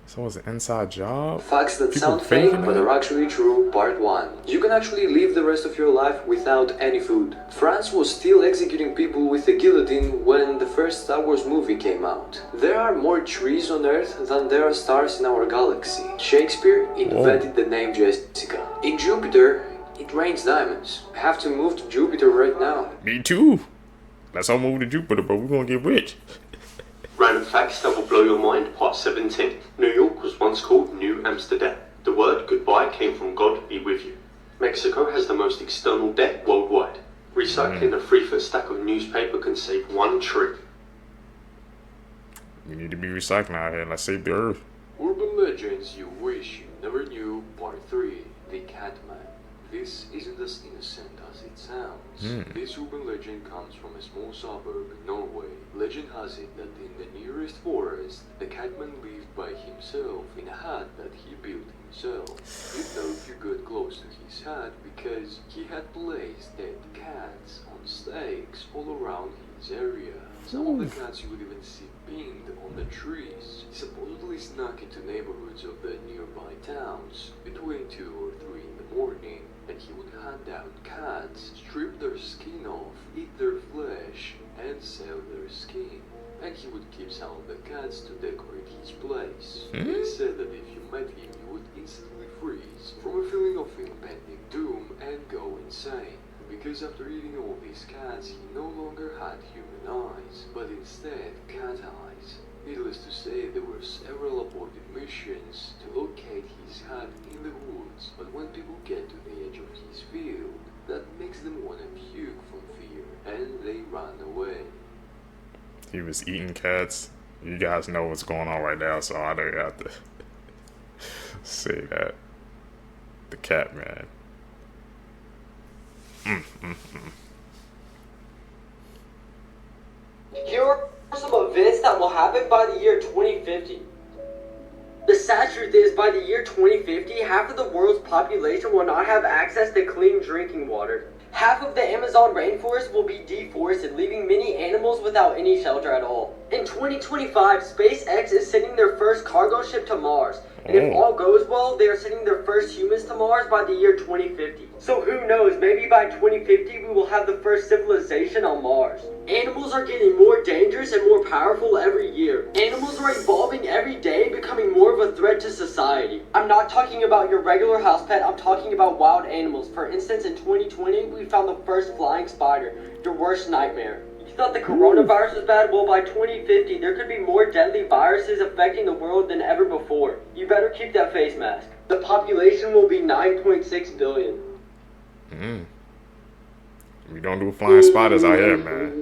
So it's an inside job? Facts that People sound fake faking but it? are actually true, part 1. You can actually live the rest of your life without any food. France was still executing people with a guillotine when the first Star Wars movie came out. There are more trees on Earth than there are stars in our galaxy. Shakespeare invented the name Jessica. In Jupiter, it rains diamonds. I have to move to Jupiter right now. Me too. Let's all move to Jupiter, but we're gonna get rich. Random facts that will blow your mind, part 17. New York was once called New Amsterdam. The word goodbye came from God be with you. Mexico has the most external debt worldwide. Recycling a 3-foot stack of newspaper can save 1 tree. We need to be recycling out here. Let's save the earth. Urban legends you wish you never knew, part 3. The Catman. This isn't as innocent as it sounds. This urban legend comes from a small suburb in Norway. Legend has it that in the nearest forest, the Catman lived by himself in a hut that he built himself. You'd know if you got close to his hut because he had placed dead cats on stakes all around his area. Some of the cats you would even see pinned on the trees. He supposedly snuck into neighborhoods of the nearby towns between 2 or 3 in the morning, and he would hunt down cats, strip their skin off, eat their flesh, and sell their skin. And he would keep some of the cats to decorate his place. It is said that if you met him, you would instantly freeze from a feeling of impending doom and go insane. Because after eating all these cats, he no longer had human eyes, but instead cat eyes. Needless to say, there were several aborted missions to locate his hut in the woods, but when people get to the edge of his field, that makes them want to puke from fear, and they run away. He was eating cats. You guys know what's going on right now, so I don't have to say that. The cat man. Here are some events that will happen by the year 2050. The sad truth is, by the year 2050, half of the world's population will not have access to clean drinking water. Half of the Amazon rainforest will be deforested, leaving many animals without any shelter at all. In 2025, SpaceX is sending their first cargo ship to Mars. And if all goes well, they are sending their first humans to Mars by the year 2050. So who knows, maybe by 2050 we will have the first civilization on Mars. Animals are getting more dangerous and more powerful every year. Animals are evolving every day, becoming more of a threat to society. I'm not talking about your regular house pet, I'm talking about wild animals. For instance, in 2020, we found the first flying spider, your worst nightmare. You thought the coronavirus was bad? Well, by 2050, there could be more deadly viruses affecting the world than ever before. You better keep that face mask. The population will be 9.6 billion. We don't do flying spiders out here, man.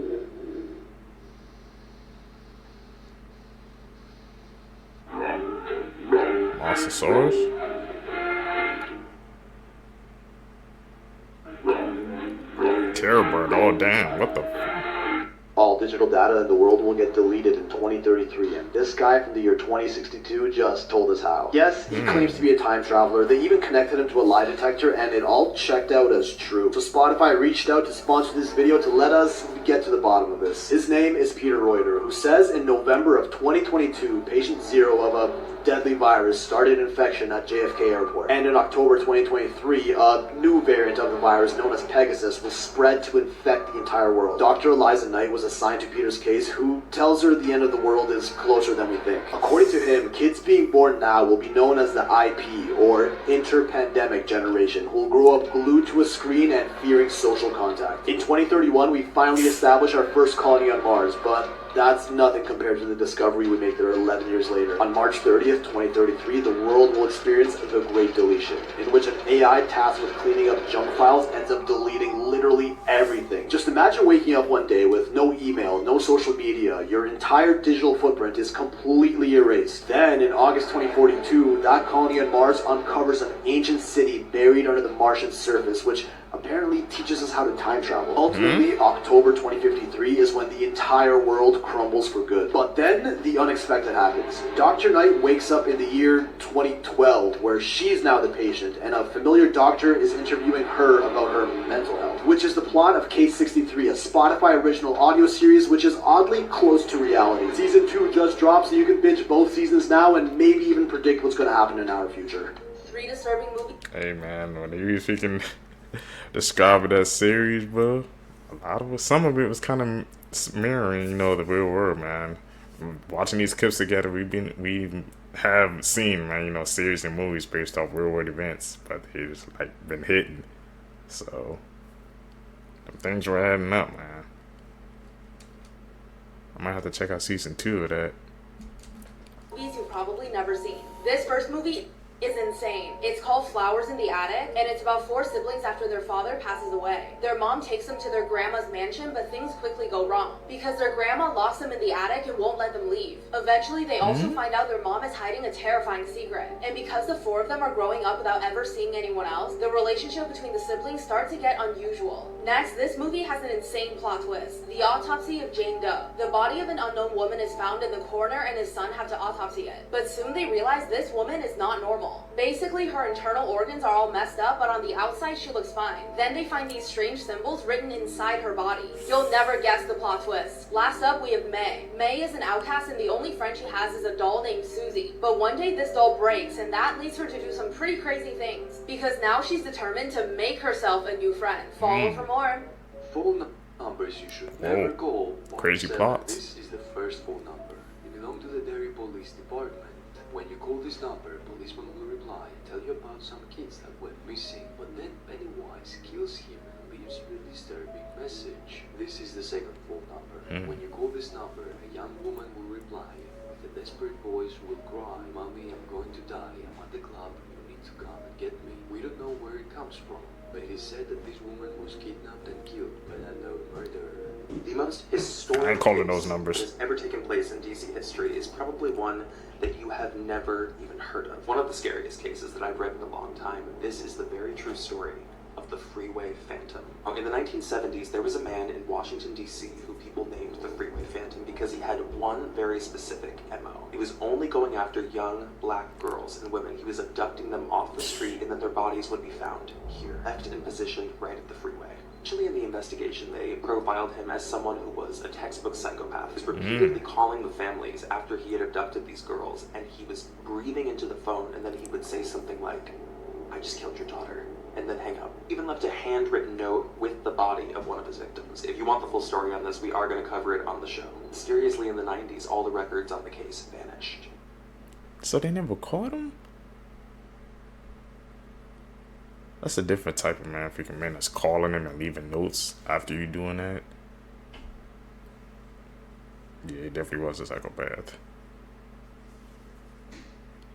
Monstersaurus? Terror bird, oh damn, what the All digital data in the world will get deleted in 2033, and this guy from the year 2062 just told us how. Yes, he claims to be a time traveler. They even connected him to a lie detector, and it all checked out as true. So Spotify reached out to sponsor this video to let us get to the bottom of this. His name is Peter Reuter, who says in November of 2022, patient 0 of a deadly virus started infection at JFK Airport. And in October 2023, a new variant of the virus known as Pegasus was spread to infect the entire world. Dr. Eliza Knight was assigned to Peter's case, who tells her the end of the world is closer than we think. According to him, kids being born now will be known as the IP, or interpandemic generation, who will grow up glued to a screen and fearing social contact. In 2031, we finally established our first colony on Mars, but that's nothing compared to the discovery we make there 11 years later. On March 30th, 2033, the world will experience the Great Deletion, in which an AI tasked with cleaning up junk files ends up deleting literally everything. Just imagine waking up one day with no email, no social media, your entire digital footprint is completely erased. Then, in August 2042, that colony on Mars uncovers an ancient city buried under the Martian surface, which apparently apparently teaches us how to time travel. Ultimately, October 2053 is when the entire world crumbles for good. But then, the unexpected happens. Dr. Knight wakes up in the year 2012, where she's now the patient, and a familiar doctor is interviewing her about her mental health, which is the plot of Case 63, a Spotify original audio series which is oddly close to reality. Season 2 just dropped, so you can binge both seasons now and maybe even predict what's going to happen in our future. 3 disturbing movies. Hey man, when you can describe it as series, bro, some of it was kind of mirroring, the real world, man. Watching these clips together, we have seen, man, series and movies based off real world events, but it's like been hitting. So them things were adding up, man. I might have to check out season 2 of that. Movies you've probably never seen. This first movie is insane. It's called Flowers in the Attic, and it's about 4 siblings after their father passes away. Their mom takes them to their grandma's mansion, but things quickly go wrong because their grandma locks them in the attic and won't let them leave. Eventually, they also find out their mom is hiding a terrifying secret, and because the 4 of them are growing up without ever seeing anyone else, the relationship between the siblings starts to get unusual. Next, this movie has an insane plot twist. The autopsy of Jane Doe. The body of an unknown woman is found in the coroner and his son have to autopsy it. But soon they realize this woman is not normal. Basically, her internal organs are all messed up, but on the outside she looks fine. Then they find these strange symbols written inside her body. You'll never guess the plot twist. Last up, we have Mae. Mae is an outcast and the only friend she has is a doll named Susie. But one day this doll breaks and that leads her to do some pretty crazy things. Because now she's determined to make herself a new friend. Follow for more. Phone numbers you should never call. Crazy plots. This is the first phone number. You belong to the Derry Police Department. When you call this number, policeman will reply and tell you about some kids that went missing. But then Pennywise kills him and leaves you a disturbing message. This is the second phone number. When you call this number, a young woman will reply with a desperate voice will cry, "Mommy, I'm going to die. I'm at the club. You need to come and get me." We don't know where it comes from, but it is said that this woman was kidnapped and killed by an unknown murderer. The most historic I ain't calling those case numbers. that has ever taken place in DC history is probably one that you have never even heard of. One of the scariest cases that I've read in a long time. This is the very true story of the Freeway Phantom. In the 1970s, there was a man in Washington, D.C. who people named the Freeway Phantom because he had one very specific MO. He was only going after young black girls and women. He was abducting them off the street, and then their bodies would be found here, left and positioned right at the freeway. Actually, in the investigation, they profiled him as someone who was a textbook psychopath. He was repeatedly calling the families after he had abducted these girls, and he was breathing into the phone, and then he would say something like, "I just killed your daughter," and then hang up. Even left a handwritten note with the body of one of his victims. If you want the full story on this, we are going to cover it on the show. Mysteriously, in the 90s, all the records on the case vanished. So they never caught him? That's a different type of man, freaking man that's calling him and leaving notes after you doing that. Yeah, he definitely was a psychopath.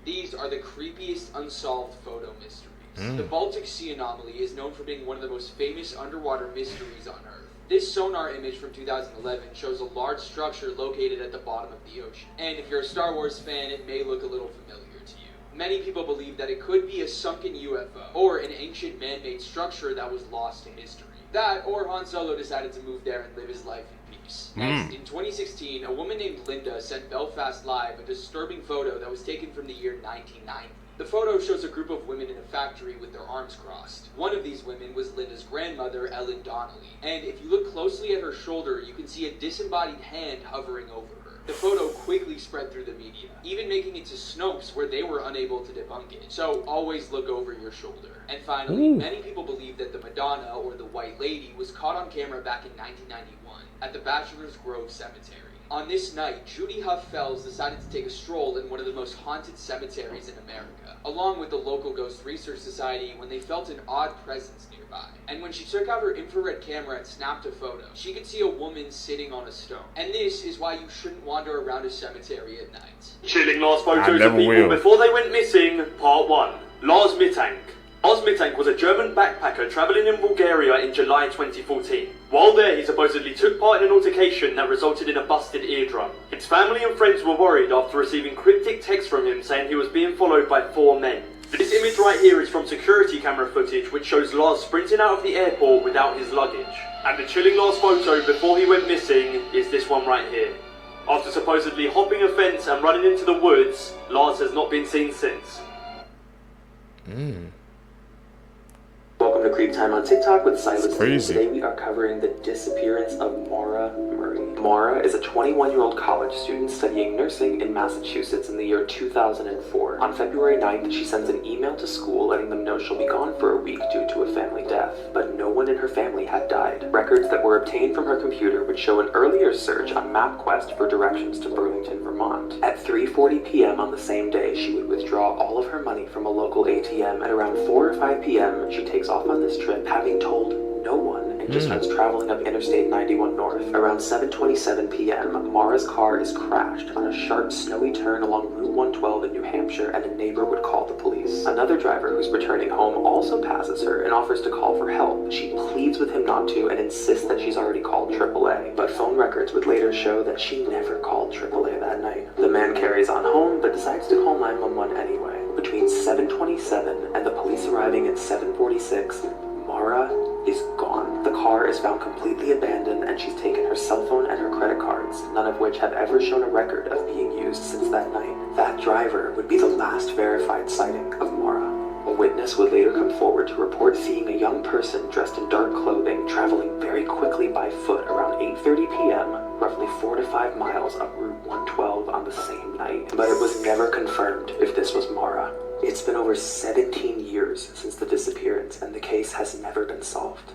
These are the creepiest unsolved photo mysteries. The Baltic Sea anomaly is known for being one of the most famous underwater mysteries on Earth. This sonar image from 2011 shows a large structure located at the bottom of the ocean. And if you're a Star Wars fan, it may look a little familiar to you. Many people believe that it could be a sunken UFO, or an ancient man-made structure that was lost to history. That, or Han Solo decided to move there and live his life in peace. Next, in 2016, a woman named Linda sent Belfast Live a disturbing photo that was taken from the year 1990. The photo shows a group of women in a factory with their arms crossed. One of these women was Linda's grandmother, Ellen Donnelly, and if you look closely at her shoulder, you can see a disembodied hand hovering over her. The photo quickly spread through the media, even making it to Snopes where they were unable to debunk it. So always look over your shoulder. And finally, many people believe that the Madonna, or the White Lady, was caught on camera back in 1991 at the Bachelor's Grove Cemetery. On this night, Judy Huff Fells decided to take a stroll in one of the most haunted cemeteries in America, along with the local Ghost Research Society, when they felt an odd presence nearby. And when she took out her infrared camera and snapped a photo, she could see a woman sitting on a stone. And this is why you shouldn't wander around a cemetery at night. Chilling last photos of people before they went missing, part 1. Lars Mittank. Lars Mittank was a German backpacker travelling in Bulgaria in July 2014. While there, he supposedly took part in an altercation that resulted in a busted eardrum. His family and friends were worried after receiving cryptic texts from him saying he was being followed by 4 men. This image right here is from security camera footage which shows Lars sprinting out of the airport without his luggage. And the chilling last photo before he went missing is this one right here. After supposedly hopping a fence and running into the woods, Lars has not been seen since. Welcome to Creep Time on TikTok with Silas. Today we are covering the disappearance of Mara Murray. Mara is a 21-year-old college student studying nursing in Massachusetts in the year 2004. On February 9th, she sends an email to school letting them know she'll be gone for a week due to a family death. But no one in her family had died. Records that were obtained from her computer would show an earlier search on MapQuest for directions to Burlington, Vermont. At 3:40 p.m. on the same day, she would withdraw all of her money from a local ATM. At around 4 or 5 p.m., she takes off on this trip, having told no one, and just starts traveling up Interstate 91 North. Around 7:27 p.m., Mara's car is crashed on a sharp, snowy turn along Route 112 in New Hampshire, and a neighbor would call the police. Another driver who's returning home also passes her and offers to call for help. She pleads with him not to and insists that she's already called AAA, but phone records would later show that she never called AAA that night. The man carries on home, but decides to call 911 anyway. Between 7:27 and the police arriving at 7:46, Mara is gone. The car is found completely abandoned, and she's taken her cell phone and her credit cards, none of which have ever shown a record of being used since that night. That driver would be the last verified sighting of Mara. A witness would later come forward to report seeing a young person dressed in dark clothing traveling very quickly by foot around 8:30 p.m., roughly 4 to 5 miles up Route 112 on the same night. But it was never confirmed if this was Mara. It's been over 17 years since the disappearance, and the case has never been solved.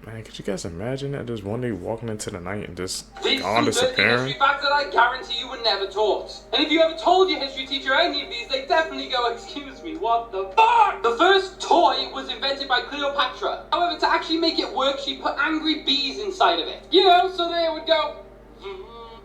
Man, could you guys imagine that just one day walking into the night and just These gone disappearing? history facts that I guarantee you were never taught. And if you ever told your history teacher any of these, they definitely go, excuse me, what the fuck? The first toy was invented by Cleopatra. However, to actually make it work, she put angry bees inside of it. You know, so they would go...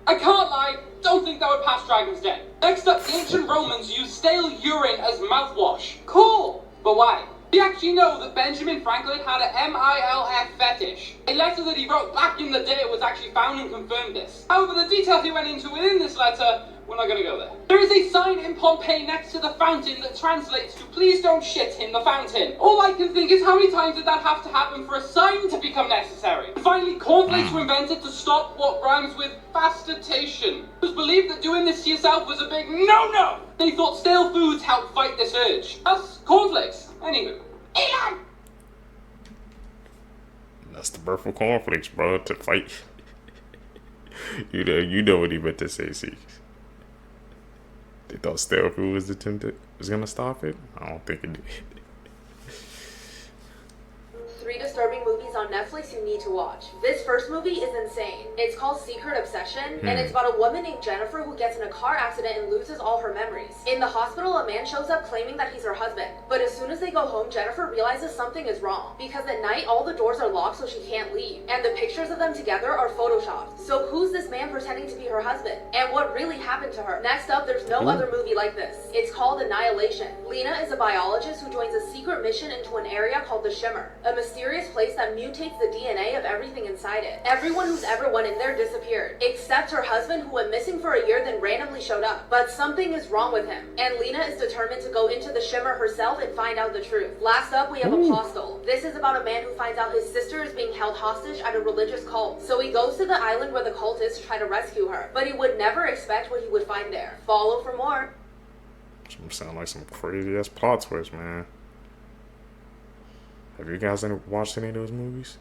I can't lie, don't think that would pass Dragon's Den. Next up, the ancient Romans used stale urine as mouthwash. Cool, but why? Do you actually know that Benjamin Franklin had a MILF fetish? A letter that he wrote back in the day was actually found and confirmed this. However, the details he went into within this letter, we're not gonna go there. There is a sign in Pompeii next to the fountain that translates to please don't shit in the fountain. All I can think is how many times did that have to happen for a sign to become necessary? And finally, cornflakes were invented to stop what rhymes with fastitation. It was believed that doing this to yourself was a big no-no. They thought stale foods helped fight this urge. Thus, cornflakes. Anywho. Elon! That's the birth of cornflakes, bro, to fight. you know what he meant to say, see. They thought stale food was gonna stop it? I don't think it did. 3 disturbing movies on Netflix you need to watch. This first movie is insane. It's called Secret Obsession, and it's about a woman named Jennifer who gets in a car accident and loses all her memories. In the hospital, a man shows up claiming that he's her husband. But as soon as they go home, Jennifer realizes something is wrong. Because at night, all the doors are locked so she can't leave. And the pictures of them together are photoshopped. So who's this man pretending to be her husband? And what really happened to her? Next up, there's no other movie like this. It's called Annihilation. Lena is a biologist who joins a secret mission into an area called the Shimmer, a mysterious place that mutates the DNA of everything inside it. Everyone who's ever went in there disappeared, except her husband, who went missing for a year then randomly showed up. But something is wrong with him, and Lena is determined to go into the Shimmer herself and find out the truth. Last up, we have Apostle. This is about a man who finds out his sister is being held hostage at a religious cult. So he goes to the island where the cult is to try to rescue her, but he would never expect what he would find there. Follow for more. Some sound like some crazy ass plot twist, man. Have you guys watched any of those movies?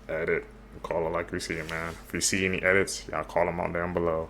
Edit. Call it like we see it, man. If you see any edits, y'all call them out down below.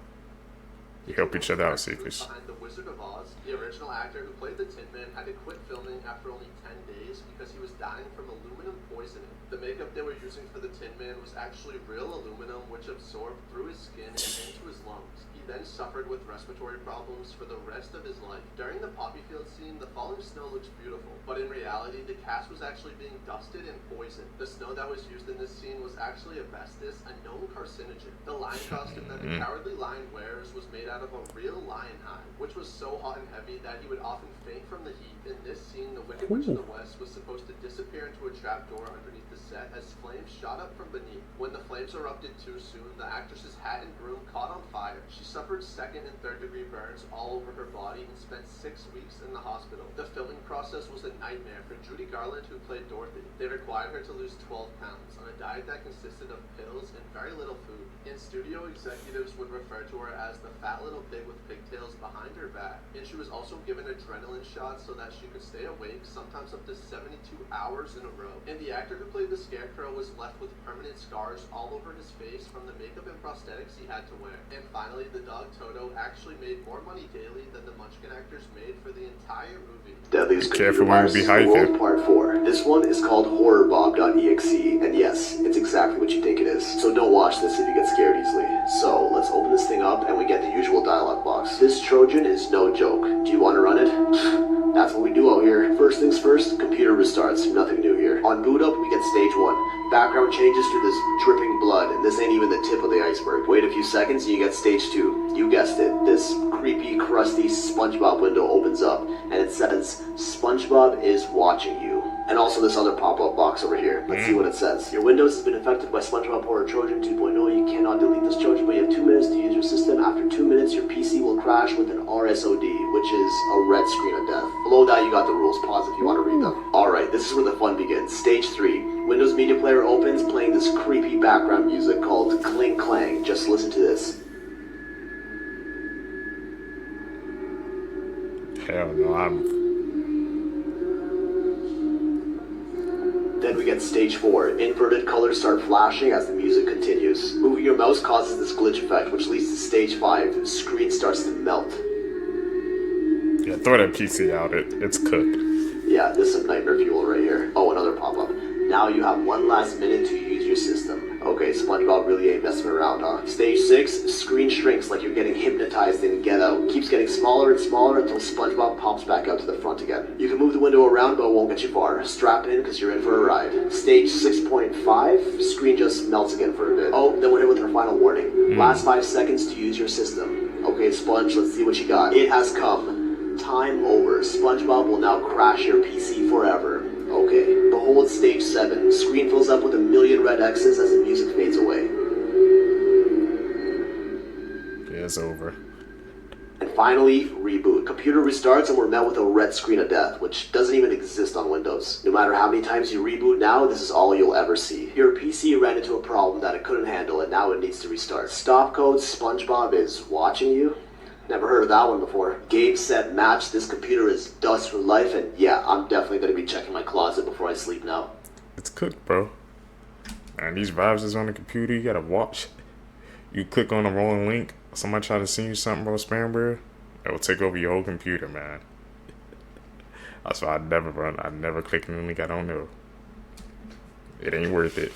You help each other out, Seekers. Behind The Wizard of Oz, the original actor who played the Tin Man had to quit filming after only 10 days because he was dying from aluminum poisoning. The makeup they were using for the Tin Man was actually real aluminum, which absorbed through his skin and into his lungs. He then suffered with respiratory problems for the rest of his life. During the poppy field scene, the falling snow looks beautiful, but in reality, the cast was actually being dusted and poisoned. The snow that was used in this scene was actually asbestos, a known carcinogen. The lion costume that the cowardly lion wears was made out of a real lion hide, which was so hot and heavy that he would often faint from the heat. In this scene, the Wicked Witch of the West was supposed to disappear into a trapdoor underneath the set as flames shot up from beneath. When the flames erupted too soon, the actress's hat and broom caught on fire. She suffered second and third degree burns all over her body and spent 6 weeks in the hospital. The filming process was a nightmare for Judy Garland, who played Dorothy. They required her to lose 12 pounds on a diet that consisted of pills and very little food. And studio executives would refer to her as the fat little pig with pigtails behind her back. And she was also given adrenaline shots so that she could stay awake, sometimes up to 72 hours in a row. And the actor who played the Scarecrow was left with permanent scars all over his face from the makeup and prosthetics he had to wear. And finally, the dog Toto actually made more money daily than the Munchkin actors made for the entire movie. Deadliest Computer Viruses in the World Part 4. This one is called HorrorBob.exe, and yes, it's exactly what you think it is. So don't watch this if you get scared easily. So let's open this thing up and we get the usual dialog box. This Trojan is no joke. Do you want to run it? That's what we do out here. First things first, computer restarts. Nothing new here. On boot up, we get stage 1. Background changes through this dripping blood, and this ain't even the tip of the iceberg. Wait a few seconds and you get stage 2. You guessed it. This creepy, crusty SpongeBob window opens up, and it says, SpongeBob is watching you. And also this other pop-up box over here. Let's see what it says. Your Windows has been affected by SpongeBob Horror Trojan 2.0. You cannot delete this Trojan, but you have 2 minutes to use your system. After 2 minutes, your PC will crash with an RSOD, which is a red screen of death. Below that, you got the rules. Pause if you want to read them. Alright, this is where the fun begins. Stage 3. Windows Media Player opens, playing this creepy background music called Cling Clang. Just listen to this. Hell no, Then we get stage 4. Inverted colors start flashing as the music continues. Moving your mouse causes this glitch effect, which leads to stage 5. The screen starts to melt. Yeah, throw that PC out. It's cooked. Yeah, this is some nightmare fuel right here. Oh, another pop-up. Now you have 1 last minute to use your system. Okay, SpongeBob really ain't messing around, huh? Stage 6, screen shrinks like you're getting hypnotized in Get Out. Keeps getting smaller and smaller until SpongeBob pops back out to the front again. You can move the window around, but it won't get you far. Strap in, because you're in for a ride. Stage 6.5, screen just melts again for a bit. Oh, then we're here with our final warning. Last 5 seconds to use your system. Okay, Sponge, let's see what you got. It has come. Time over. SpongeBob will now crash your PC forever. Okay, behold stage 7. Screen fills up with 1,000,000 red X's as the music fades away. Yeah, it's over. And finally, reboot. Computer restarts and we're met with a red screen of death, which doesn't even exist on Windows. No matter how many times you reboot now, this is all you'll ever see. Your PC ran into a problem that it couldn't handle and now it needs to restart. Stop code SpongeBob is watching you? Never heard of that one before. Game, set, match. This computer is dust for life, and yeah, I'm definitely going to be checking my closet before I sleep now. It's cooked, bro. And these vibes is on the computer. You gotta watch. You click on the wrong link. Somebody try to send you something, bro, spam, bro. It will take over your whole computer, man. That's why I never click on the link I don't know. It ain't worth it.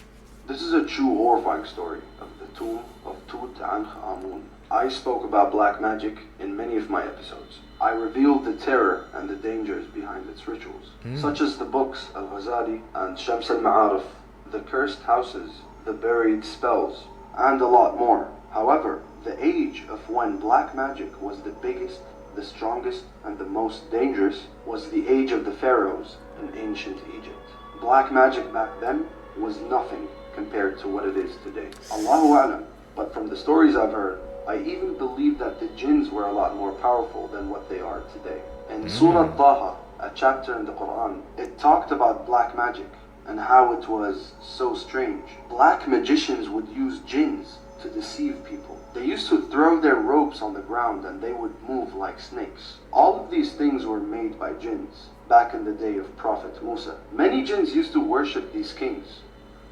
This is a true horrifying story of the tomb of Tutankhamun. I spoke about black magic in many of my episodes. I revealed the terror and the dangers behind its rituals, such as the books of Ghazali and Shams al-Ma'arif, the cursed houses, the buried spells, and a lot more. However, the age of when black magic was the biggest, the strongest, and the most dangerous was the age of the pharaohs in ancient Egypt. Black magic back then was nothing compared to what it is today. Allahu A'lam, but from the stories I've heard, I even believe that the jinns were a lot more powerful than what they are today. In Surah Taha, a chapter in the Quran, it talked about black magic and how it was so strange. Black magicians would use jinns to deceive people. They used to throw their ropes on the ground and they would move like snakes. All of these things were made by jinns back in the day of Prophet Musa. Many jinns used to worship these kings,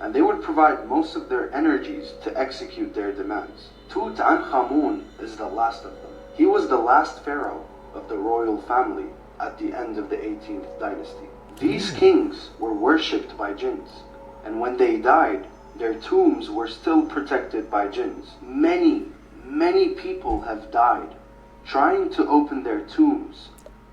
and they would provide most of their energies to execute their demands. Tutankhamun is the last of them. He was the last pharaoh of the royal family at the end of the 18th dynasty. These kings were worshipped by jinns, and when they died, their tombs were still protected by jinns. Many people have died trying to open their tombs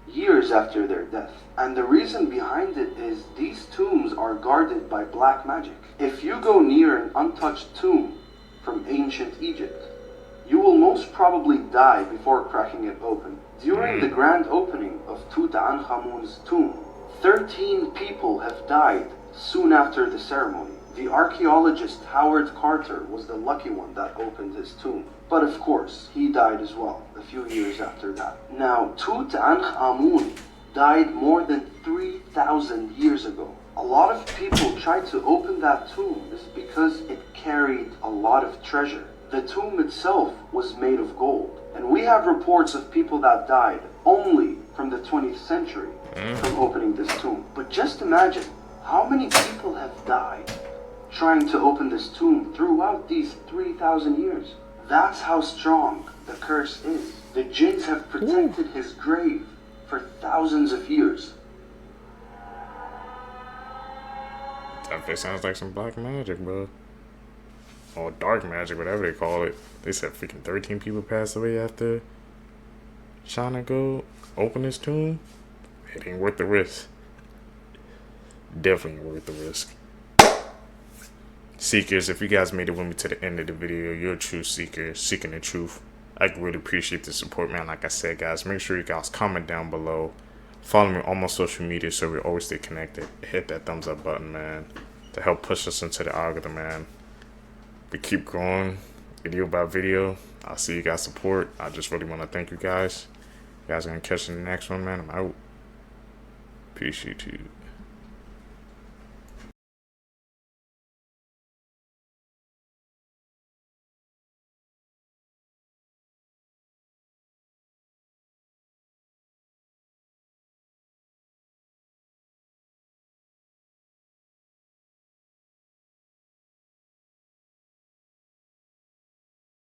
years after their death. And the reason behind it is these tombs are guarded by black magic. If you go near an untouched tomb from ancient Egypt, you will most probably die before cracking it open. During the grand opening of Tutankhamun's tomb, 13 people have died soon after the ceremony. The archaeologist Howard Carter was the lucky one that opened his tomb. But of course, he died as well, a few years after that. Now, Tutankhamun died more than 3,000 years ago. A lot of people tried to open that tomb is because it carried a lot of treasure. The tomb itself was made of gold. And we have reports of people that died only from the 20th century from opening this tomb. But just imagine how many people have died trying to open this tomb throughout these 3,000 years. That's how strong the curse is. The jinns have protected his grave for thousands of years. That sounds like some black magic, bro. Or dark magic, whatever they call it. They said freaking 13 people passed away after trying to go open his tomb. It ain't worth the risk. Definitely worth the risk. Seekers, if you guys made it with me to the end of the video, you're a true seeker, seeking the truth. I really appreciate the support, man. Like I said, guys, make sure you guys comment down below. Follow me on my social media so we always stay connected. Hit that thumbs up button, man, to help push us into the algorithm, man. We keep growing video by video. I'll see you guys support. I just really want to thank you guys. You guys are going to catch in the next one, man. I'm out. Peace, you too.